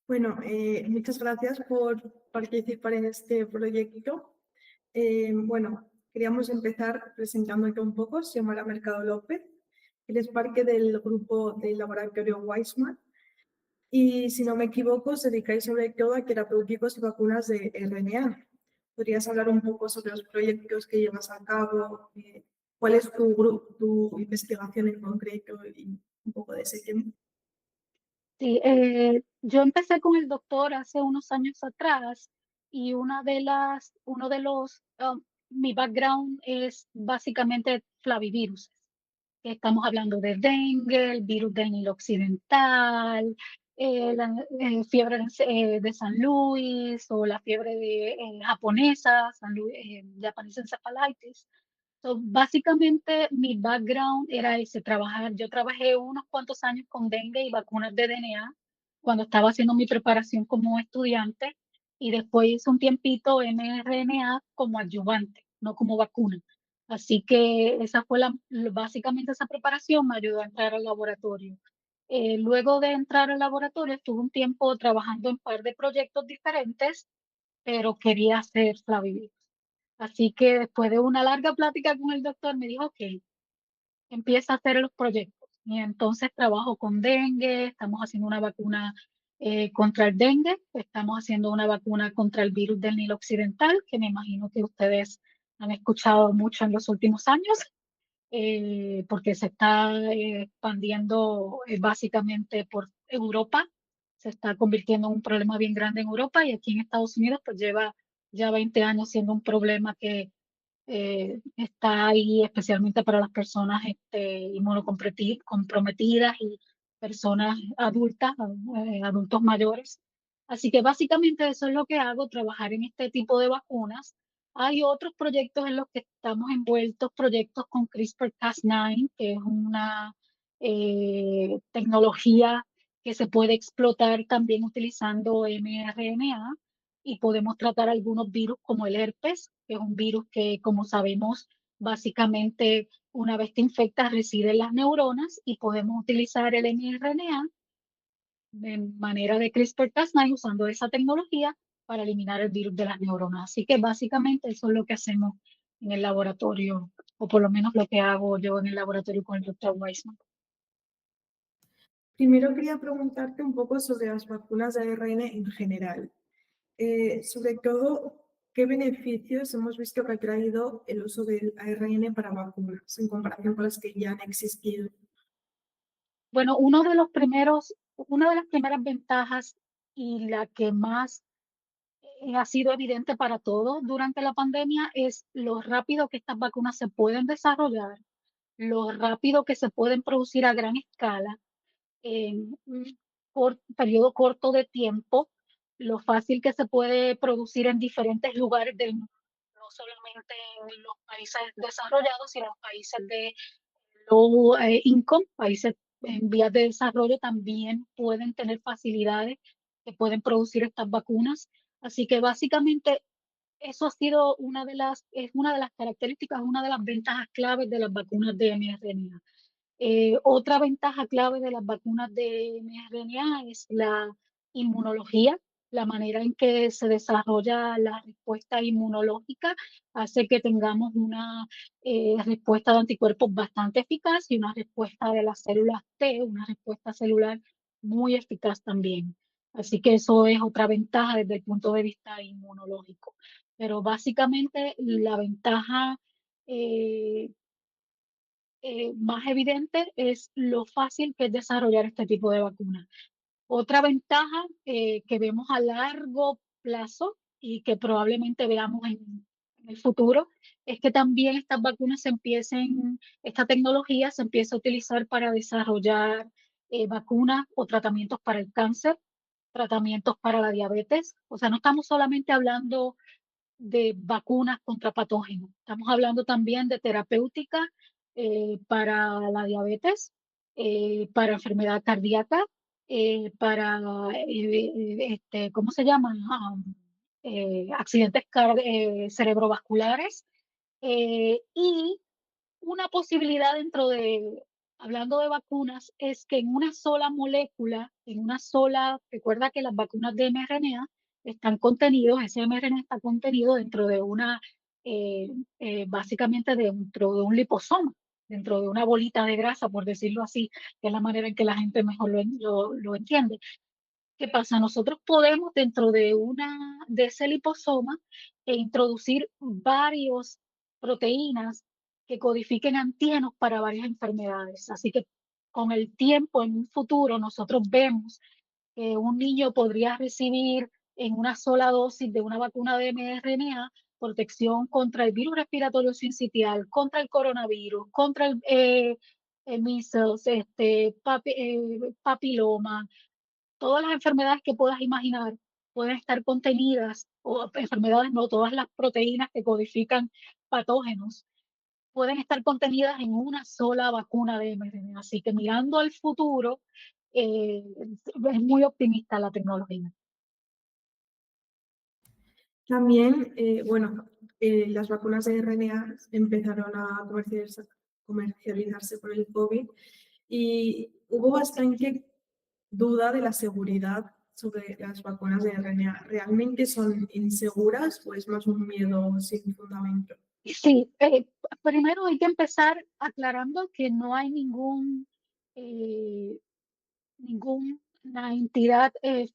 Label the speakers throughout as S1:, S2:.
S1: Bueno, muchas gracias por participar en este proyecto. Bueno, queríamos empezar presentándote un poco. Se llama Mercado López. Eres parte del grupo del laboratorio Weissman y, si no me equivoco, os dedicáis sobre todo a terapéuticos y vacunas de RNA. ¿Podrías hablar un poco sobre los proyectos que llevas a cabo? ¿Cuál es tu investigación en concreto y un poco de ese tema?
S2: Sí, yo empecé con el doctor hace unos años atrás y uno de los, mi background es básicamente flavivirus. Estamos hablando de dengue, el virus del Nilo Occidental, la fiebre de San Luis o la fiebre japonesa, Japanese encephalitis. So, básicamente mi background era ese, trabajar. Yo trabajé unos cuantos años con dengue y vacunas de DNA cuando estaba haciendo mi preparación como estudiante y después hice un tiempito mRNA como ayudante, no como vacuna. Así que esa fue básicamente esa preparación me ayudó a entrar al laboratorio. Luego de entrar al laboratorio estuve un tiempo trabajando en un par de proyectos diferentes, pero quería hacer flavivirus. Así que después de una larga plática con el doctor me dijo: "Okey, empieza a hacer los proyectos". Y entonces trabajo con dengue, estamos haciendo una vacuna, contra el dengue, estamos haciendo una vacuna contra el virus del Nilo Occidental, que me imagino que ustedes han escuchado mucho en los últimos años, porque se está, expandiendo, básicamente por Europa, se está convirtiendo en un problema bien grande en Europa y aquí en Estados Unidos, pues lleva ya 20 años siendo un problema que está ahí especialmente para las personas comprometidas y personas adultas, adultos mayores. Así que básicamente eso es lo que hago, trabajar en este tipo de vacunas. Hay otros proyectos en los que estamos envueltos, proyectos con CRISPR-Cas9, que es una tecnología que se puede explotar también utilizando mRNA y podemos tratar algunos virus como el herpes, que es un virus que, como sabemos, básicamente una vez te infectas reside en las neuronas y podemos utilizar el mRNA de manera de CRISPR-Cas9 usando esa tecnología para eliminar el virus de las neuronas. Así que básicamente eso es lo que hacemos en el laboratorio, o por lo menos lo que hago yo en el laboratorio con el doctor Weissman.
S1: Primero quería preguntarte un poco sobre las vacunas de ARN en general. Sobre todo, ¿qué beneficios hemos visto que ha traído el uso del ARN para vacunas en comparación con las que ya han existido?
S2: Bueno, una de las primeras ventajas y la que más ha sido evidente para todos durante la pandemia es lo rápido que estas vacunas se pueden desarrollar, lo rápido que se pueden producir a gran escala en un periodo corto de tiempo, lo fácil que se puede producir en diferentes lugares del mundo, no solamente en los países desarrollados, sino en los países de low income, países en vías de desarrollo también pueden tener facilidades que pueden producir estas vacunas. Así que básicamente eso ha sido es una de las características, una de las ventajas claves de las vacunas de mRNA. Otra ventaja clave de las vacunas de mRNA es la inmunología, la manera en que se desarrolla la respuesta inmunológica hace que tengamos una respuesta de anticuerpos bastante eficaz y una respuesta de las células T, una respuesta celular muy eficaz también. Así que eso es otra ventaja desde el punto de vista inmunológico. Pero básicamente la ventaja eh, más evidente es lo fácil que es desarrollar este tipo de vacunas. Otra ventaja que vemos a largo plazo y que probablemente veamos en el futuro es que también esta tecnología se empieza a utilizar para desarrollar vacunas o tratamientos para el cáncer, tratamientos para la diabetes. O sea, no estamos solamente hablando de vacunas contra patógenos. Estamos hablando también de terapéutica para la diabetes, para enfermedad cardíaca, para, ¿cómo se llama? Accidentes cerebrovasculares y una posibilidad dentro de hablando de vacunas, es que en una sola molécula, en una sola, recuerda que las vacunas de mRNA están contenidos, ese mRNA está contenido dentro de una, eh, básicamente dentro de un liposoma, dentro de una bolita de grasa, por decirlo así, que es la manera en que la gente mejor lo entiende. ¿Qué pasa? Nosotros podemos dentro de ese liposoma introducir varios proteínas que codifiquen antígenos para varias enfermedades. Así que con el tiempo, en un futuro, nosotros vemos que un niño podría recibir en una sola dosis de una vacuna de mRNA protección contra el virus respiratorio sincitial, contra el coronavirus, contra el measles, papiloma, todas las enfermedades que puedas imaginar pueden estar contenidas, o enfermedades no, todas las proteínas que codifican patógenos pueden estar contenidas en una sola vacuna de mRNA. Así que mirando al futuro, es muy optimista la tecnología.
S1: También, bueno, las vacunas de RNA empezaron a comercializarse por el COVID y hubo bastante duda de la seguridad sobre las vacunas de RNA. ¿Realmente son inseguras o es más un miedo sin fundamento?
S2: Sí, primero hay que empezar aclarando que no hay eh, ninguna entidad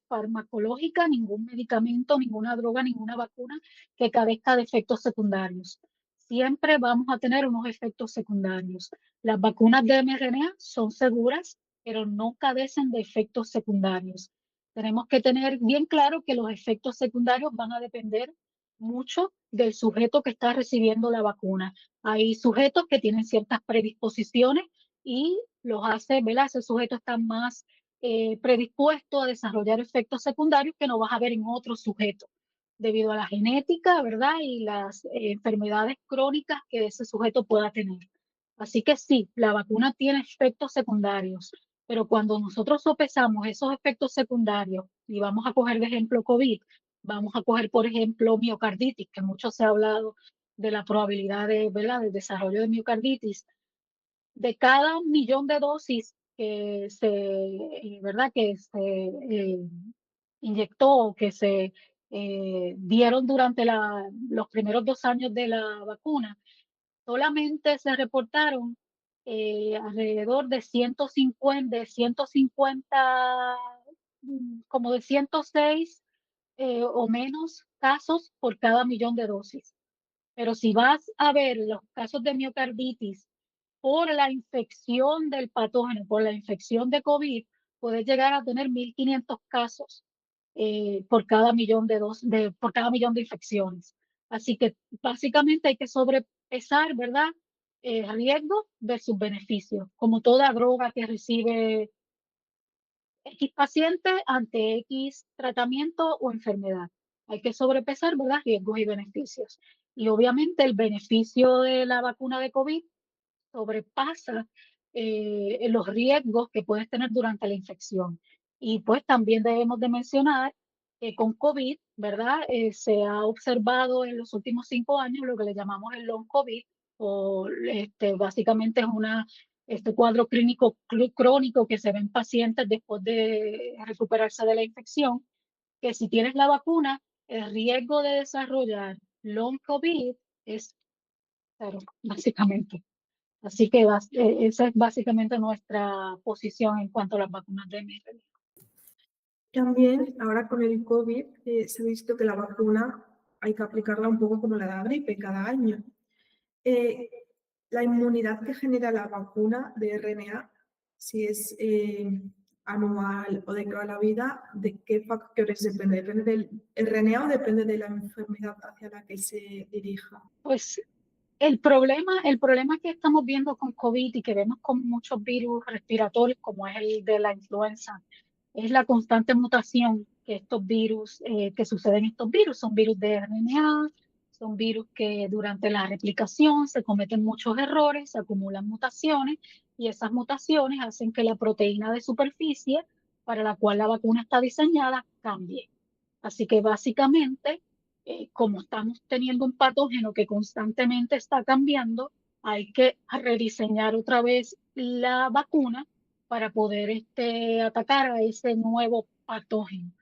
S2: farmacológica, ningún medicamento, ninguna droga, ninguna vacuna que carezca de efectos secundarios. Siempre vamos a tener unos efectos secundarios. Las vacunas de mRNA son seguras, pero no carecen de efectos secundarios. Tenemos que tener bien claro que los efectos secundarios van a depender mucho del sujeto que está recibiendo la vacuna. Hay sujetos que tienen ciertas predisposiciones y los hace, ¿verdad? Ese sujeto está más predispuesto a desarrollar efectos secundarios que no vas a ver en otros sujetos, debido a la genética, ¿verdad? Y las enfermedades crónicas que ese sujeto pueda tener. Así que sí, la vacuna tiene efectos secundarios, pero cuando nosotros sopesamos esos efectos secundarios, y vamos a coger de ejemplo COVID, vamos a coger, por ejemplo, miocarditis, que mucho se ha hablado de la probabilidad de, ¿verdad?, del desarrollo de miocarditis. De cada millón de dosis que se, ¿verdad? Que se inyectó o que se dieron durante los primeros 2 años de la vacuna, solamente se reportaron alrededor de 150, como de 106 o menos casos por cada millón de dosis. Pero si vas a ver los casos de miocarditis por la infección del patógeno, por la infección de COVID, puedes llegar a tener 1.500 casos por cada millón por cada millón de infecciones. Así que básicamente hay que sobrepesar, ¿verdad? Riesgo versus beneficio, como toda droga que recibe X paciente ante X tratamiento o enfermedad. Hay que sobrepesar, ¿verdad? Riesgos y beneficios. Y obviamente el beneficio de la vacuna de COVID sobrepasa los riesgos que puedes tener durante la infección. Y pues también debemos de mencionar que con COVID, ¿verdad? Se ha observado en los últimos 5 años lo que le llamamos el long COVID, o básicamente es este cuadro clínico crónico que se ve en pacientes después de recuperarse de la infección, que si tienes la vacuna, el riesgo de desarrollar long COVID es cero, básicamente. Así que esa es básicamente nuestra posición en cuanto a las vacunas de mRNA.
S1: También, ahora con el COVID, se ha visto que la vacuna hay que aplicarla un poco como la de gripe cada año. Eh, la inmunidad que genera la vacuna de RNA, si es anual o de toda la vida, ¿de qué factores depende? ¿Depende del RNA o depende de la enfermedad hacia la que se dirija?
S2: Pues el problema que estamos viendo con COVID y que vemos con muchos virus respiratorios, como es el de la influenza, es la constante mutación que estos virus, que suceden estos virus. Son virus de RNA, son virus que durante la replicación se cometen muchos errores, se acumulan mutaciones y esas mutaciones hacen que la proteína de superficie para la cual la vacuna está diseñada cambie. Así que básicamente, como estamos teniendo un patógeno que constantemente está cambiando, hay que rediseñar otra vez la vacuna para poder atacar a ese nuevo patógeno.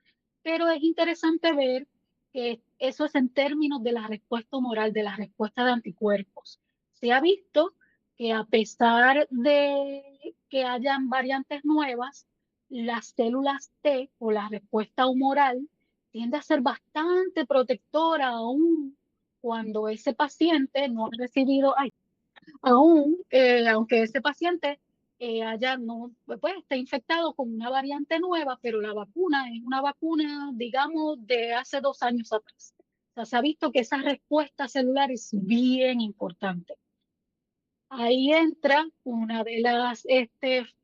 S2: Pero es interesante ver que eso es en términos de la respuesta humoral, de la respuesta de anticuerpos. Se ha visto que a pesar de que hayan variantes nuevas, las células T o la respuesta humoral tiende a ser bastante protectora aún cuando ese paciente no ha recibido, aún, aunque ese paciente no, pues, esté infectado con una variante nueva, pero la vacuna es una vacuna, digamos, de hace 2 años atrás. O sea, se ha visto que esa respuesta celular es bien importante. Ahí entra una de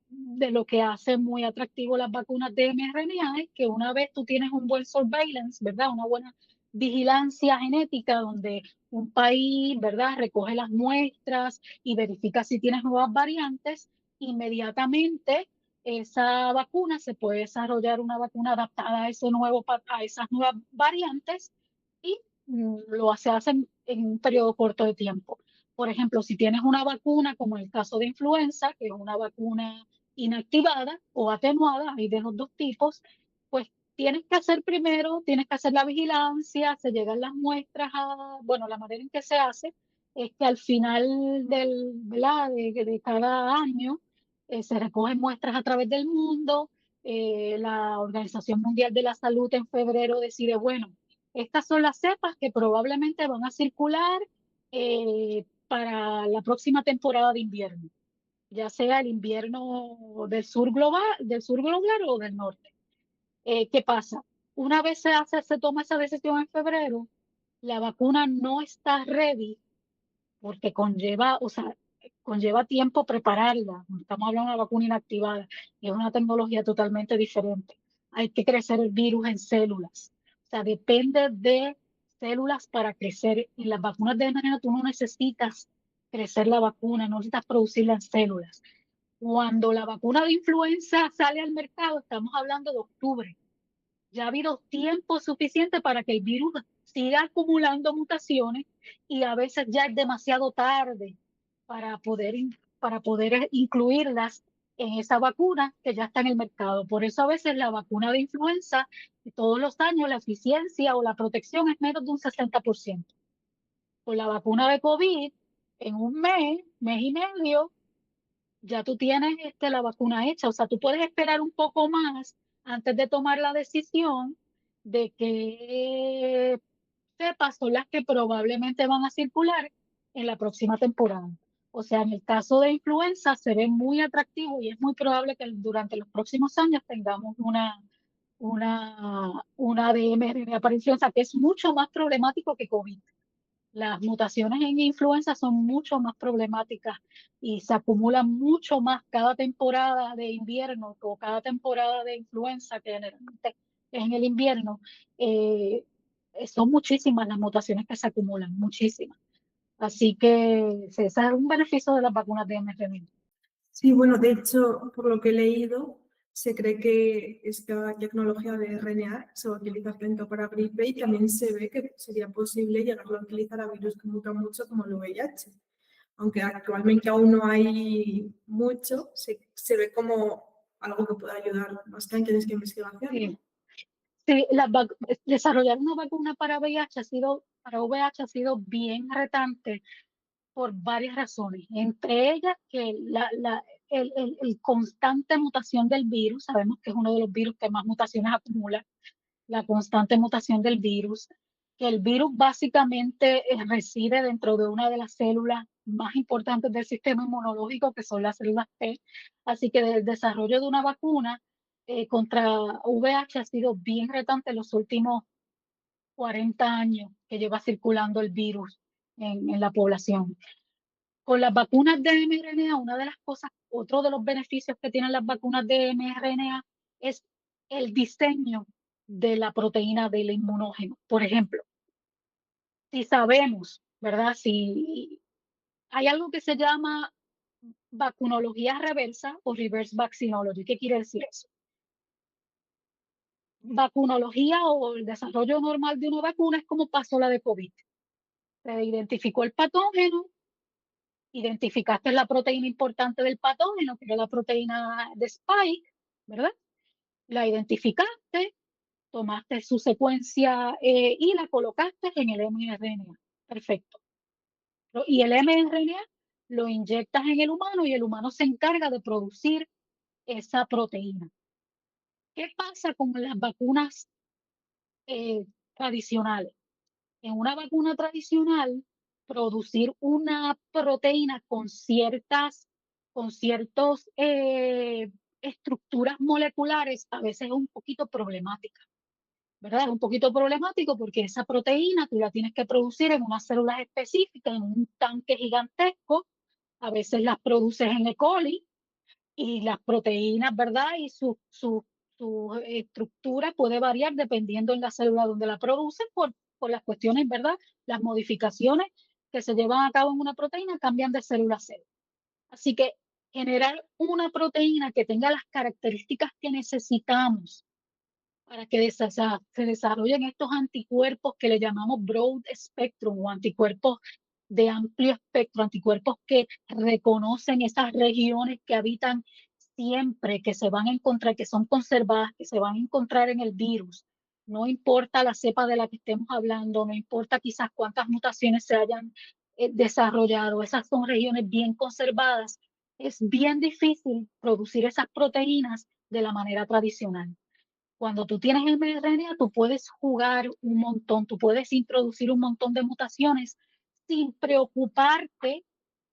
S2: de lo que hace muy atractivo las vacunas de mRNA, es que una vez tú tienes un buen surveillance, ¿verdad? Una buena vigilancia genética donde un país, ¿verdad? Recoge las muestras y verifica si tienes nuevas variantes, inmediatamente esa vacuna se puede desarrollar una vacuna adaptada a a esas nuevas variantes y se hace en un periodo corto de tiempo. Por ejemplo, si tienes una vacuna, como en el caso de influenza, que es una vacuna inactivada o atenuada, hay de los dos tipos, pues tienes que hacer la vigilancia, se llegan las muestras bueno, la manera en que se hace es que al final ¿verdad? De cada año se recogen muestras a través del mundo. La Organización Mundial de la Salud en febrero decide, bueno, estas son las cepas que probablemente van a circular para la próxima temporada de invierno, ya sea el invierno del sur global o del norte. ¿Qué pasa? Una vez se toma esa decisión en febrero, la vacuna no está ready porque conlleva tiempo prepararla. No estamos hablando de una vacuna inactivada, es una tecnología totalmente diferente. Hay que crecer el virus en células. O sea, depende de células para crecer. En las vacunas de mRNA tú no necesitas crecer la vacuna, no necesitas producirla en células. Cuando la vacuna de influenza sale al mercado, estamos hablando de octubre. Ya ha habido tiempo suficiente para que el virus siga acumulando mutaciones y a veces ya es demasiado tarde para poder incluirlas en esa vacuna que ya está en el mercado. Por eso a veces la vacuna de influenza, todos los años la eficiencia o la protección es menos de un 60%. Con la vacuna de COVID, en un mes y medio, ya tú tienes la vacuna hecha. O sea, tú puedes esperar un poco más antes de tomar la decisión de qué cepas son las que probablemente van a circular en la próxima temporada. O sea, en el caso de influenza se ve muy atractivo y es muy probable que durante los próximos años tengamos una ADM para influenza que es mucho más problemático que COVID. Las mutaciones en influenza son mucho más problemáticas y se acumulan mucho más cada temporada de invierno o cada temporada de influenza, que generalmente es en el invierno. eh, Son muchísimas las mutaciones que se acumulan, muchísimas. Así que ese es un beneficio de las vacunas de mRNA.
S1: Sí, bueno, de hecho, por lo que he leído, se cree que esta tecnología de RNA se va a utilizar tanto para gripe y también se ve que sería posible llegarlo a utilizar a virus que mutan mucho como el VIH. Aunque actualmente aún no hay mucho, se ve como algo que puede ayudar bastante en esta investigación, ¿no?
S2: Sí, sí, desarrollar una vacuna para VIH ha sido bien retante por varias razones, entre ellas que el constante mutación del virus, sabemos que es uno de los virus que más mutaciones acumula, la constante mutación del virus, que el virus básicamente reside dentro de una de las células más importantes del sistema inmunológico, que son las células T, así que el desarrollo de una vacuna contra VIH ha sido bien retante en los últimos 40 años que lleva circulando el virus en la población. Con las vacunas de mRNA, otro de los beneficios que tienen las vacunas de mRNA es el diseño de la proteína del inmunógeno. Por ejemplo, si sabemos, ¿verdad? Si hay algo que se llama vacunología reversa o reverse vaccinology. ¿Qué quiere decir eso? Vacunología o el desarrollo normal de una vacuna es como pasó la de COVID. Se identificó el patógeno, identificaste la proteína importante del patógeno, que era la proteína de Spike, ¿verdad? La identificaste, tomaste su secuencia y la colocaste en el mRNA. Perfecto. Y el mRNA lo inyectas en el humano y el humano se encarga de producir esa proteína. ¿Qué pasa con las vacunas tradicionales? En una vacuna tradicional, producir una proteína con ciertos estructuras moleculares a veces es un poquito problemática, ¿verdad? Es un poquito problemático porque esa proteína tú la tienes que producir en unas células específicas, en un tanque gigantesco. A veces las produces en E. coli y las proteínas, ¿verdad? Y su estructura puede variar dependiendo en la célula donde la producen por las cuestiones, ¿verdad? Las modificaciones que se llevan a cabo en una proteína cambian de célula a célula. Así que generar una proteína que tenga las características que necesitamos para que se desarrollen estos anticuerpos que le llamamos broad spectrum o anticuerpos de amplio espectro, anticuerpos que reconocen esas regiones que habitan siempre, que se van a encontrar, que son conservadas, que se van a encontrar en el virus. No importa la cepa de la que estemos hablando, no importa quizás cuántas mutaciones se hayan desarrollado, esas son regiones bien conservadas. Es bien difícil producir esas proteínas de la manera tradicional. Cuando tú tienes mRNA, tú puedes jugar un montón, tú puedes introducir un montón de mutaciones sin preocuparte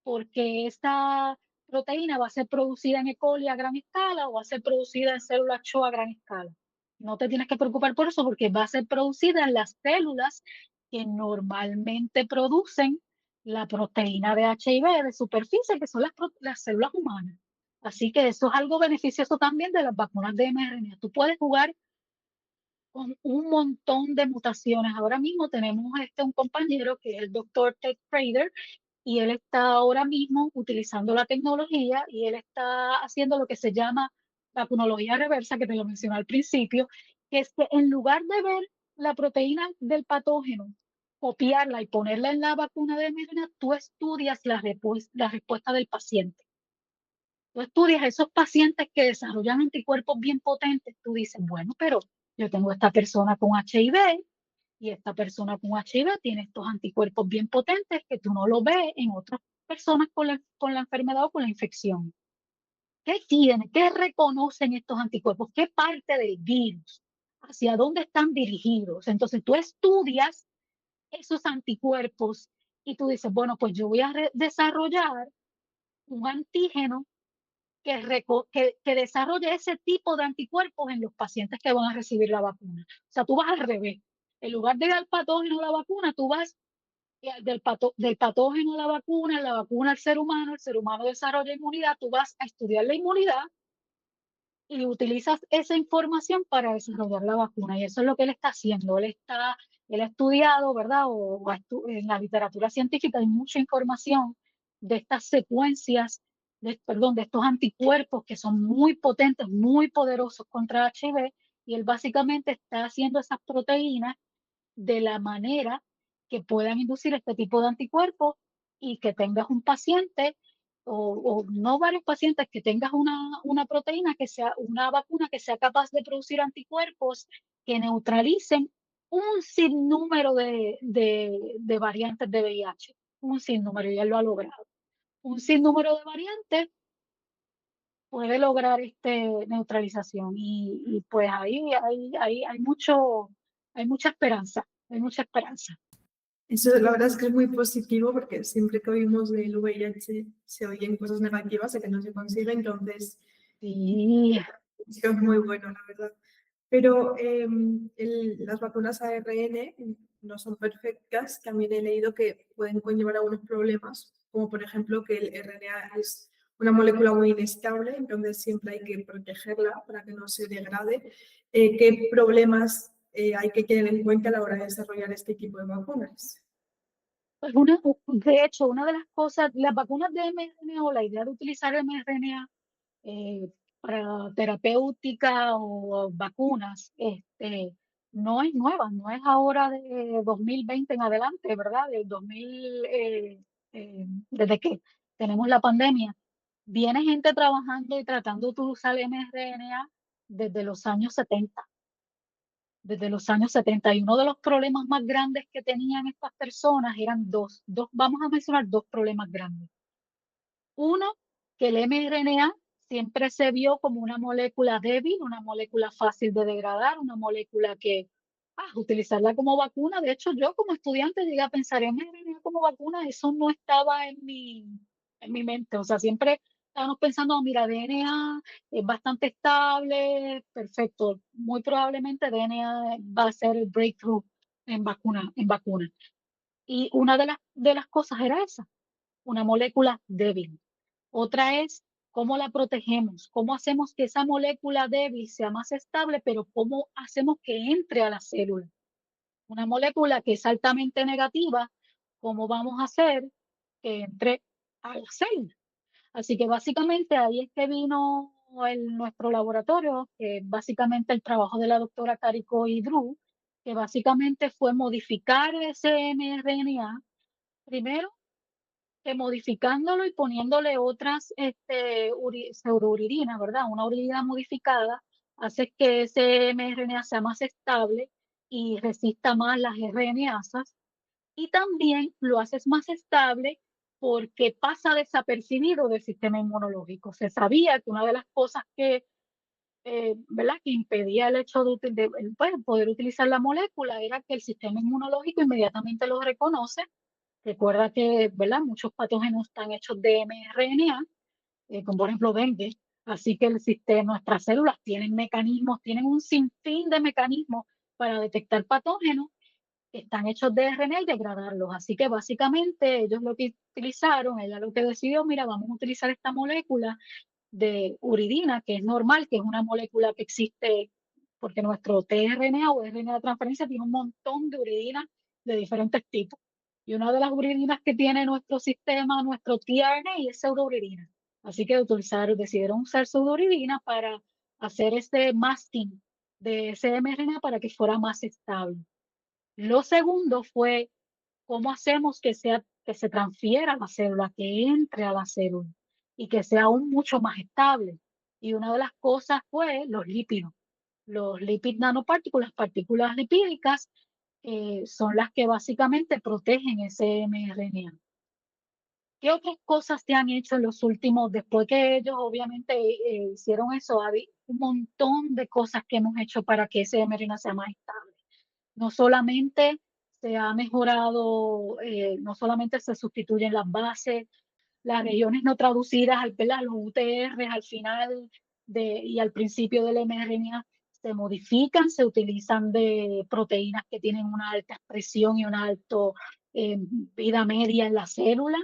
S2: porque esta proteína va a ser producida en E. coli a gran escala o va a ser producida en células CHO a gran escala. No te tienes que preocupar por eso porque va a ser producida en las células que normalmente producen la proteína de HIV de superficie, que son las células humanas. Así que eso es algo beneficioso también de las vacunas de mRNA. Tú puedes jugar con un montón de mutaciones. Ahora mismo tenemos un compañero que es el doctor Ted Prader y él está ahora mismo utilizando la tecnología y él está haciendo lo que se llama vacunología reversa, que te lo mencioné al principio, que es que en lugar de ver la proteína del patógeno, copiarla y ponerla en la vacuna de mRNA, tú estudias la respuesta del paciente. Tú estudias esos pacientes que desarrollan anticuerpos bien potentes, tú dices, bueno, pero yo tengo esta persona con HIV y esta persona con HIV tiene estos anticuerpos bien potentes que tú no lo ves en otras personas con la enfermedad o con la infección. ¿Qué tienen? ¿Qué reconocen estos anticuerpos? ¿Qué parte del virus? ¿Hacia dónde están dirigidos? Entonces tú estudias esos anticuerpos y tú dices, bueno, pues yo voy a desarrollar un antígeno que desarrolle ese tipo de anticuerpos en los pacientes que van a recibir la vacuna. O sea, tú vas al revés. En lugar de ir al patógeno a la vacuna, tú vas del patógeno a la vacuna al ser humano, el ser humano desarrolla inmunidad, tú vas a estudiar la inmunidad y utilizas esa información para desarrollar la vacuna. Y eso es lo que él está haciendo. Él ha estudiado, ¿verdad? En la literatura científica hay mucha información de estas secuencias, perdón, de estos anticuerpos que son muy potentes, muy poderosos contra HIV. Y él básicamente está haciendo esas proteínas de la manera que puedan inducir este tipo de anticuerpos y que tengas un paciente o no varios pacientes, que tengas una proteína que sea, una vacuna que sea capaz de producir anticuerpos que neutralicen un sinnúmero de variantes de VIH, un sinnúmero, y él lo ha logrado. Un sinnúmero de variantes puede lograr neutralización y pues hay mucha esperanza, hay mucha esperanza.
S1: Eso la verdad es que es muy positivo porque siempre que oímos del VIH se oyen cosas negativas de que no se consigue, entonces
S2: Sí,
S1: sí que es muy bueno, la verdad. Pero las vacunas ARN no son perfectas. También he leído que pueden conllevar algunos problemas, como por ejemplo que el RNA es una molécula muy inestable, entonces siempre hay que protegerla para que no se degrade. ¿Qué problemas hay que tener en cuenta a la hora de desarrollar este tipo de vacunas?
S2: pues de hecho, una de las cosas, las vacunas de mRNA o la idea de utilizar mRNA para terapéutica o vacunas, no es nueva, no es ahora de 2020 en adelante, ¿verdad? Del 2000, desde que tenemos la pandemia, viene gente trabajando y tratando de usar mRNA desde los años 70, desde los años 70. Y uno de los problemas más grandes que tenían estas personas eran dos, vamos a mencionar dos problemas grandes. Uno, que el mRNA siempre se vio como una molécula débil, una molécula fácil de degradar, una molécula que, utilizarla como vacuna. De hecho, yo como estudiante llegué a pensar en mRNA como vacuna, eso no estaba en mi mente. O sea, siempre estábamos pensando, mira, DNA es bastante estable, perfecto. Muy probablemente DNA va a ser el breakthrough en vacuna. Y una de las cosas era esa, una molécula débil. Otra es cómo la protegemos, cómo hacemos que esa molécula débil sea más estable, pero cómo hacemos que entre a la célula. Una molécula que es altamente negativa, ¿cómo vamos a hacer que entre a la célula? Así que básicamente ahí es que vino nuestro laboratorio, que básicamente el trabajo de la doctora Carico y Drew, que básicamente fue modificar ese mRNA, primero modificándolo y poniéndole otras pseudouridina, ¿verdad? Una uridina modificada hace que ese mRNA sea más estable y resista más las RNasas, y también lo haces más estable porque pasa desapercibido del sistema inmunológico. Se sabía que una de las cosas que, ¿verdad? Que impedía el hecho pues, poder utilizar la molécula era que el sistema inmunológico inmediatamente lo reconoce. Recuerda que, ¿verdad? Muchos patógenos están hechos de mRNA, como por ejemplo dengue, así que el sistema, nuestras células tienen mecanismos, tienen un sinfín de mecanismos para detectar patógenos que están hechos de RNA y degradarlos. Así que básicamente ellos lo que utilizaron, ella lo que decidió, mira, vamos a utilizar esta molécula de uridina, que es normal, que es una molécula que existe porque nuestro tRNA o RNA de transferencia tiene un montón de uridinas de diferentes tipos. Y una de las uridinas que tiene nuestro sistema, nuestro tRNA, es pseudouridina. Así que decidieron usar pseudouridina para hacer este masking de ese mRNA para que fuera más estable. Lo segundo fue cómo hacemos que se transfiera a la célula, que entre a la célula y que sea aún mucho más estable. Y una de las cosas fue los lípidos. Los lipid nanopartículas, partículas lipídicas, son las que básicamente protegen ese mRNA. ¿Qué otras cosas se han hecho en los últimos, después que ellos obviamente hicieron eso? Hay un montón de cosas que hemos hecho para que ese mRNA sea más estable. No solamente se ha mejorado, no solamente se sustituyen las bases, las regiones no traducidas, ¿verdad? Los UTR al final y al principio del mRNA se modifican, se utilizan de proteínas que tienen una alta expresión y una alta vida media en la célula.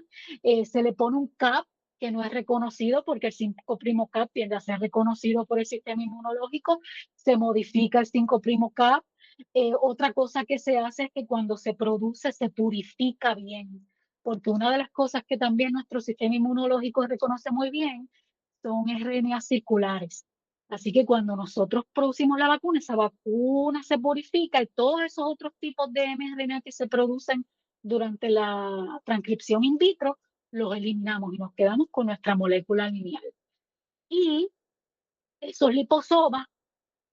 S2: Se le pone un CAP que no es reconocido porque el 5' CAP tiende a ser reconocido por el sistema inmunológico. Se modifica el 5' CAP. Otra cosa que se hace es que cuando se produce se purifica bien, porque una de las cosas que también nuestro sistema inmunológico reconoce muy bien son RNA circulares. Así que cuando nosotros producimos la vacuna, esa vacuna se purifica y todos esos otros tipos de mRNA que se producen durante la transcripción in vitro, los eliminamos y nos quedamos con nuestra molécula lineal. Y esos liposomas,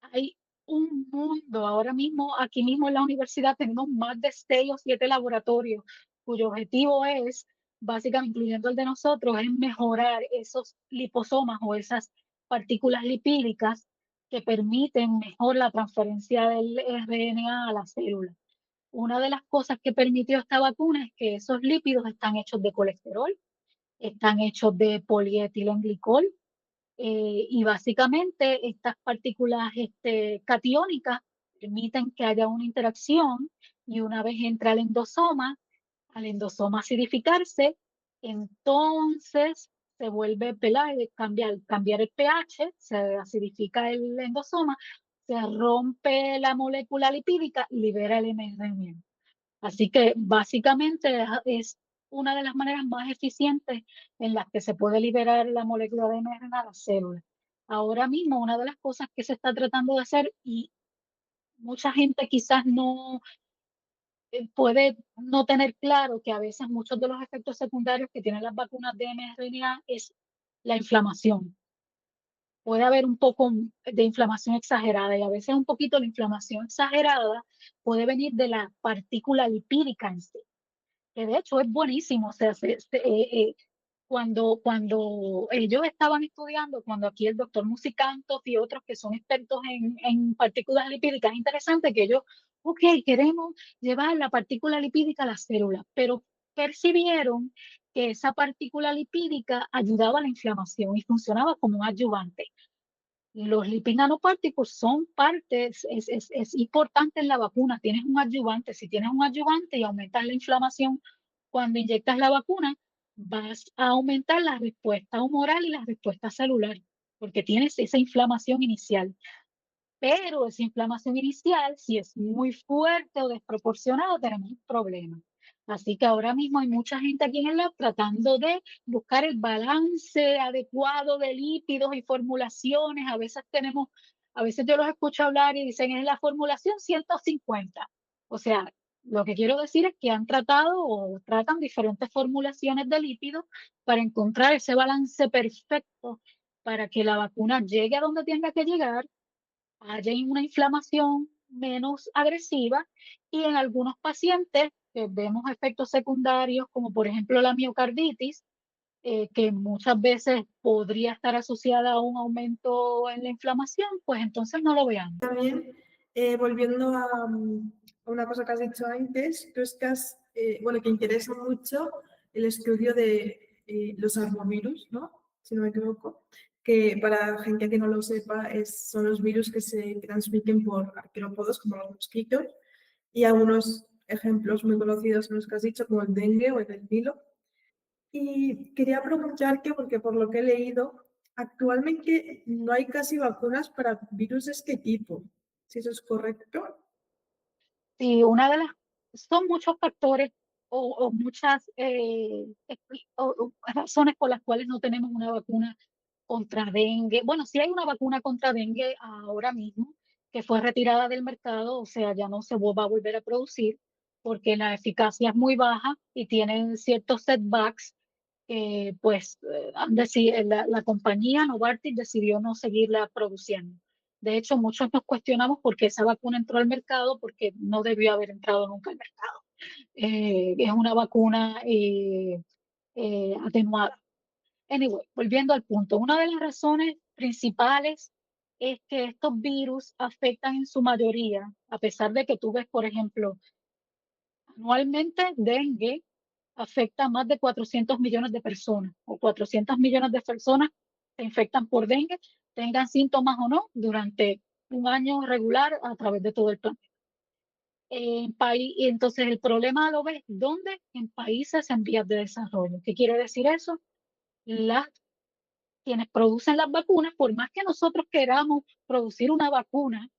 S2: hay un mundo. Ahora mismo, aquí mismo en la universidad, tenemos más de 6 o 7 laboratorios cuyo objetivo es, básicamente, incluyendo el de nosotros, es mejorar esos liposomas o esas partículas lipídicas que permiten mejor la transferencia del RNA a la célula. Una de las cosas que permitió esta vacuna es que esos lípidos están hechos de colesterol, están hechos de polietilenglicol, y básicamente estas partículas catiónicas permiten que haya una interacción y una vez entra al endosoma acidificarse, entonces se vuelve pelar, cambiar el pH, se acidifica el endosoma, se rompe la molécula lipídica y libera el mRNA. Así que básicamente es una de las maneras más eficientes en las que se puede liberar la molécula de mRNA a la célula. Ahora mismo, una de las cosas que se está tratando de hacer, y mucha gente quizás no, puede no tener claro que a veces muchos de los efectos secundarios que tienen las vacunas de mRNA es la inflamación. Puede haber un poco de inflamación exagerada y a veces un poquito la inflamación exagerada puede venir de la partícula lipídica en sí, que de hecho es buenísimo. O sea, cuando ellos estaban estudiando, cuando aquí el doctor Musicantos y otros que son expertos en partículas lipídicas, es interesante que ellos, ok, queremos llevar la partícula lipídica a las células, pero percibieron que esa partícula lipídica ayudaba a la inflamación y funcionaba como un adyuvante. Los lipid nanoparticles son parte, es importante en la vacuna. Tienes un adyuvante. Si tienes un adyuvante y aumentas la inflamación cuando inyectas la vacuna, vas a aumentar la respuesta humoral y la respuesta celular, porque tienes esa inflamación inicial. Pero esa inflamación inicial, si es muy fuerte o desproporcionada, tenemos un problema. Así que ahora mismo hay mucha gente aquí en el lab tratando de buscar el balance adecuado de lípidos y formulaciones. A veces yo los escucho hablar y dicen, es la formulación 150. O sea, lo que quiero decir es que han tratado o tratan diferentes formulaciones de lípidos para encontrar ese balance perfecto para que la vacuna llegue a donde tenga que llegar, haya una inflamación menos agresiva, y en algunos pacientes vemos efectos secundarios como por ejemplo la miocarditis, que muchas veces podría estar asociada a un aumento en la inflamación, pues entonces no lo veamos.
S1: También, volviendo a una cosa que has dicho antes, tú estás, bueno, que interesa mucho el estudio de los arbovirus, ¿no? Si no me equivoco, que para gente que no lo sepa, son los virus que se transmiten por arquerópodos, como los mosquitos, y algunos ejemplos muy conocidos son los que has dicho, como el dengue o el Nilo. Y quería preguntarte, porque por lo que he leído, actualmente no hay casi vacunas para virus de este tipo, si eso es correcto.
S2: Sí, son muchos factores o muchas razones por las cuales no tenemos una vacuna contra dengue. Bueno, sí hay una vacuna contra dengue ahora mismo que fue retirada del mercado, o sea, ya no se va a volver a producir porque la eficacia es muy baja y tienen ciertos setbacks. Pues la compañía Novartis decidió no seguirla produciendo. De hecho, muchos nos cuestionamos por qué esa vacuna entró al mercado, porque no debió haber entrado nunca al mercado. Es una vacuna atenuada. Anyway, volviendo al punto, una de las razones principales es que estos virus afectan en su mayoría, a pesar de que tú ves, por ejemplo, anualmente dengue afecta a más de 400 millones de personas, o 400 millones de personas se infectan por dengue, tengan síntomas o no, durante un año regular a través de todo el planeta. Y entonces el problema lo ves, ¿dónde? En países en vías de desarrollo. ¿Qué quiere decir eso? Las Quienes producen las vacunas, por más que nosotros queramos producir una vacuna,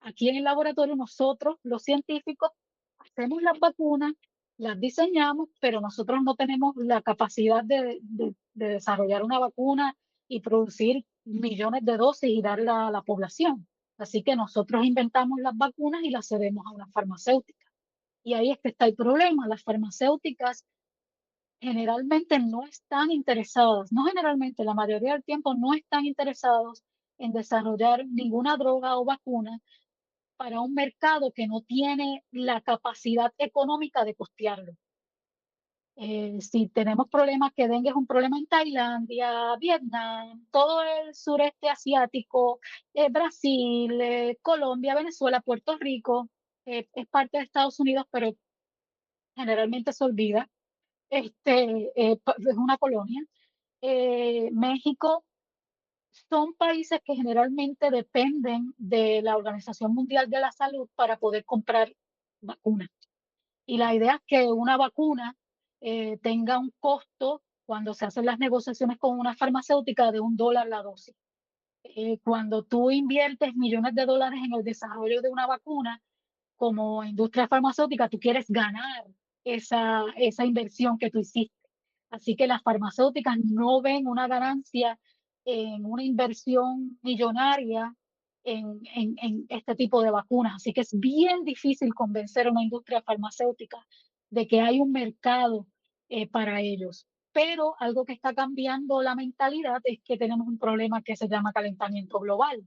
S2: aquí en el laboratorio nosotros, los científicos, hacemos las vacunas, las diseñamos, pero nosotros no tenemos la capacidad de desarrollar una vacuna y producir millones de dosis y darla a la población. Así que nosotros inventamos las vacunas y las cedemos a una farmacéutica. Y ahí es que está el problema. Las farmacéuticas generalmente no están interesadas, no generalmente, la mayoría del tiempo no están interesados en desarrollar ninguna droga o vacuna para un mercado que no tiene la capacidad económica de costearlo. Si tenemos problemas, que dengue es un problema en Tailandia, Vietnam, todo el sureste asiático, Brasil, Colombia, Venezuela, Puerto Rico, es parte de Estados Unidos, pero generalmente se olvida. Es una colonia. México, son países que generalmente dependen de la Organización Mundial de la Salud para poder comprar vacunas. Y la idea es que una vacuna tenga un costo cuando se hacen las negociaciones con una farmacéutica de $1 la dosis. Cuando tú inviertes millones de dólares en el desarrollo de una vacuna, como industria farmacéutica, tú quieres ganar esa inversión que tú hiciste. Así que las farmacéuticas no ven una ganancia en una inversión millonaria en este tipo de vacunas. Así que es bien difícil convencer a una industria farmacéutica de que hay un mercado para ellos. Pero algo que está cambiando la mentalidad es que tenemos un problema que se llama calentamiento global.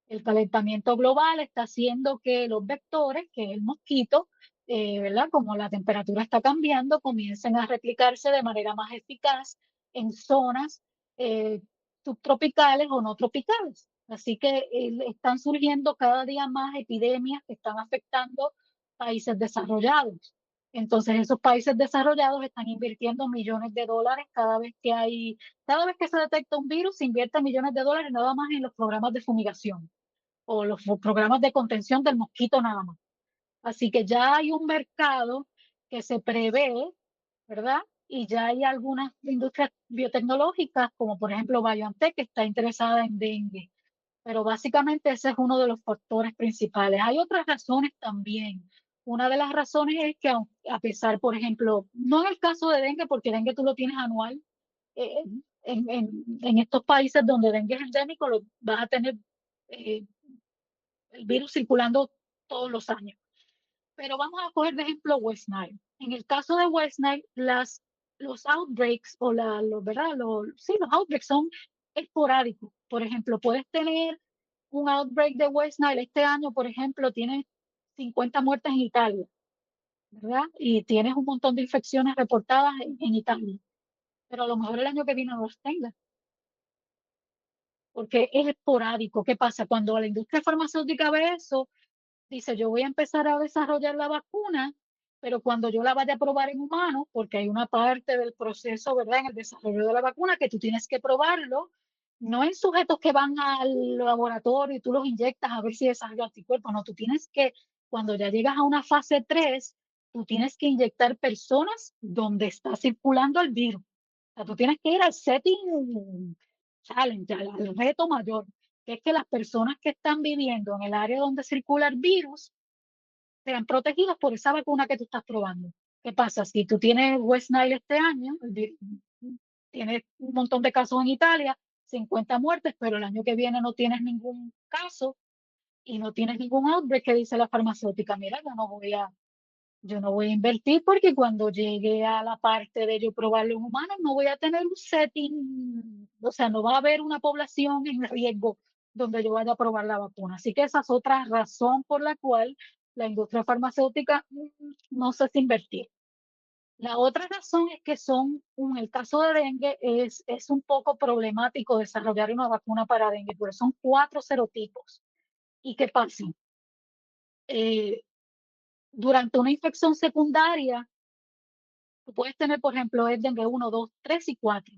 S2: El calentamiento global está haciendo que los vectores, que es el mosquito, ¿verdad? Como la temperatura está cambiando, comiencen a replicarse de manera más eficaz en zonas eh, subtropicales o no tropicales. Así que están surgiendo cada día más epidemias que están afectando países desarrollados. Entonces, esos países desarrollados están invirtiendo millones de dólares cada vez que se detecta un virus, se invierte millones de dólares nada más en los programas de fumigación o los programas de contención del mosquito nada más. Así que ya hay un mercado que se prevé, ¿verdad? Y ya hay algunas industrias biotecnológicas, como por ejemplo BioNTech, que está interesada en dengue. Pero básicamente ese es uno de los factores principales. Hay otras razones también. Una de las razones es que a pesar, por ejemplo, no en el caso de dengue, porque dengue tú lo tienes anual, eh, en estos países donde dengue es endémico, lo vas a tener eh, el virus circulando todos los años. Pero vamos a coger de ejemplo West Nile. En el caso de West Nile, los outbreaks o ¿verdad? Sí, los outbreaks son esporádicos. Por ejemplo, puedes tener un outbreak de West Nile este año, por ejemplo, tienes 50 muertes en Italia, ¿verdad? Y tienes un montón de infecciones reportadas en Italia, pero a lo mejor el año que viene no los tengas, porque es esporádico. ¿Qué pasa? Cuando la industria farmacéutica ve eso, dice, yo voy a empezar a desarrollar la vacuna, pero cuando yo la vaya a probar en humanos, porque hay una parte del proceso, ¿verdad? En el desarrollo de la vacuna que tú tienes que probarlo, no en sujetos que van al laboratorio y tú los inyectas a ver si desarrolla anticuerpos, no, tú tienes que, cuando ya llegas a una fase 3 tú tienes que inyectar personas donde está circulando el virus. O sea, tú tienes que ir al setting challenge, al reto mayor, que es que las personas que están viviendo en el área donde circula el virus sean protegidos por esa vacuna que tú estás probando. ¿Qué pasa? Si tú tienes West Nile este año, tienes un montón de casos en Italia, 50 muertes, pero el año que viene no tienes ningún caso y no tienes ningún outbreak, que dice la farmacéutica, mira, yo no voy a invertir porque cuando llegue a la parte de yo probarlo en humanos no voy a tener un setting, o sea, no va a haber una población en riesgo donde yo vaya a probar la vacuna. Así que esa es otra razón por la cual la industria farmacéutica no sé si invertir. La otra razón es que en el caso de dengue, es un poco problemático desarrollar una vacuna para dengue, porque son 4 serotipos. ¿Y qué pasa? Eh, durante una infección secundaria, tú puedes tener, por ejemplo, el dengue 1, 2, 3 y 4.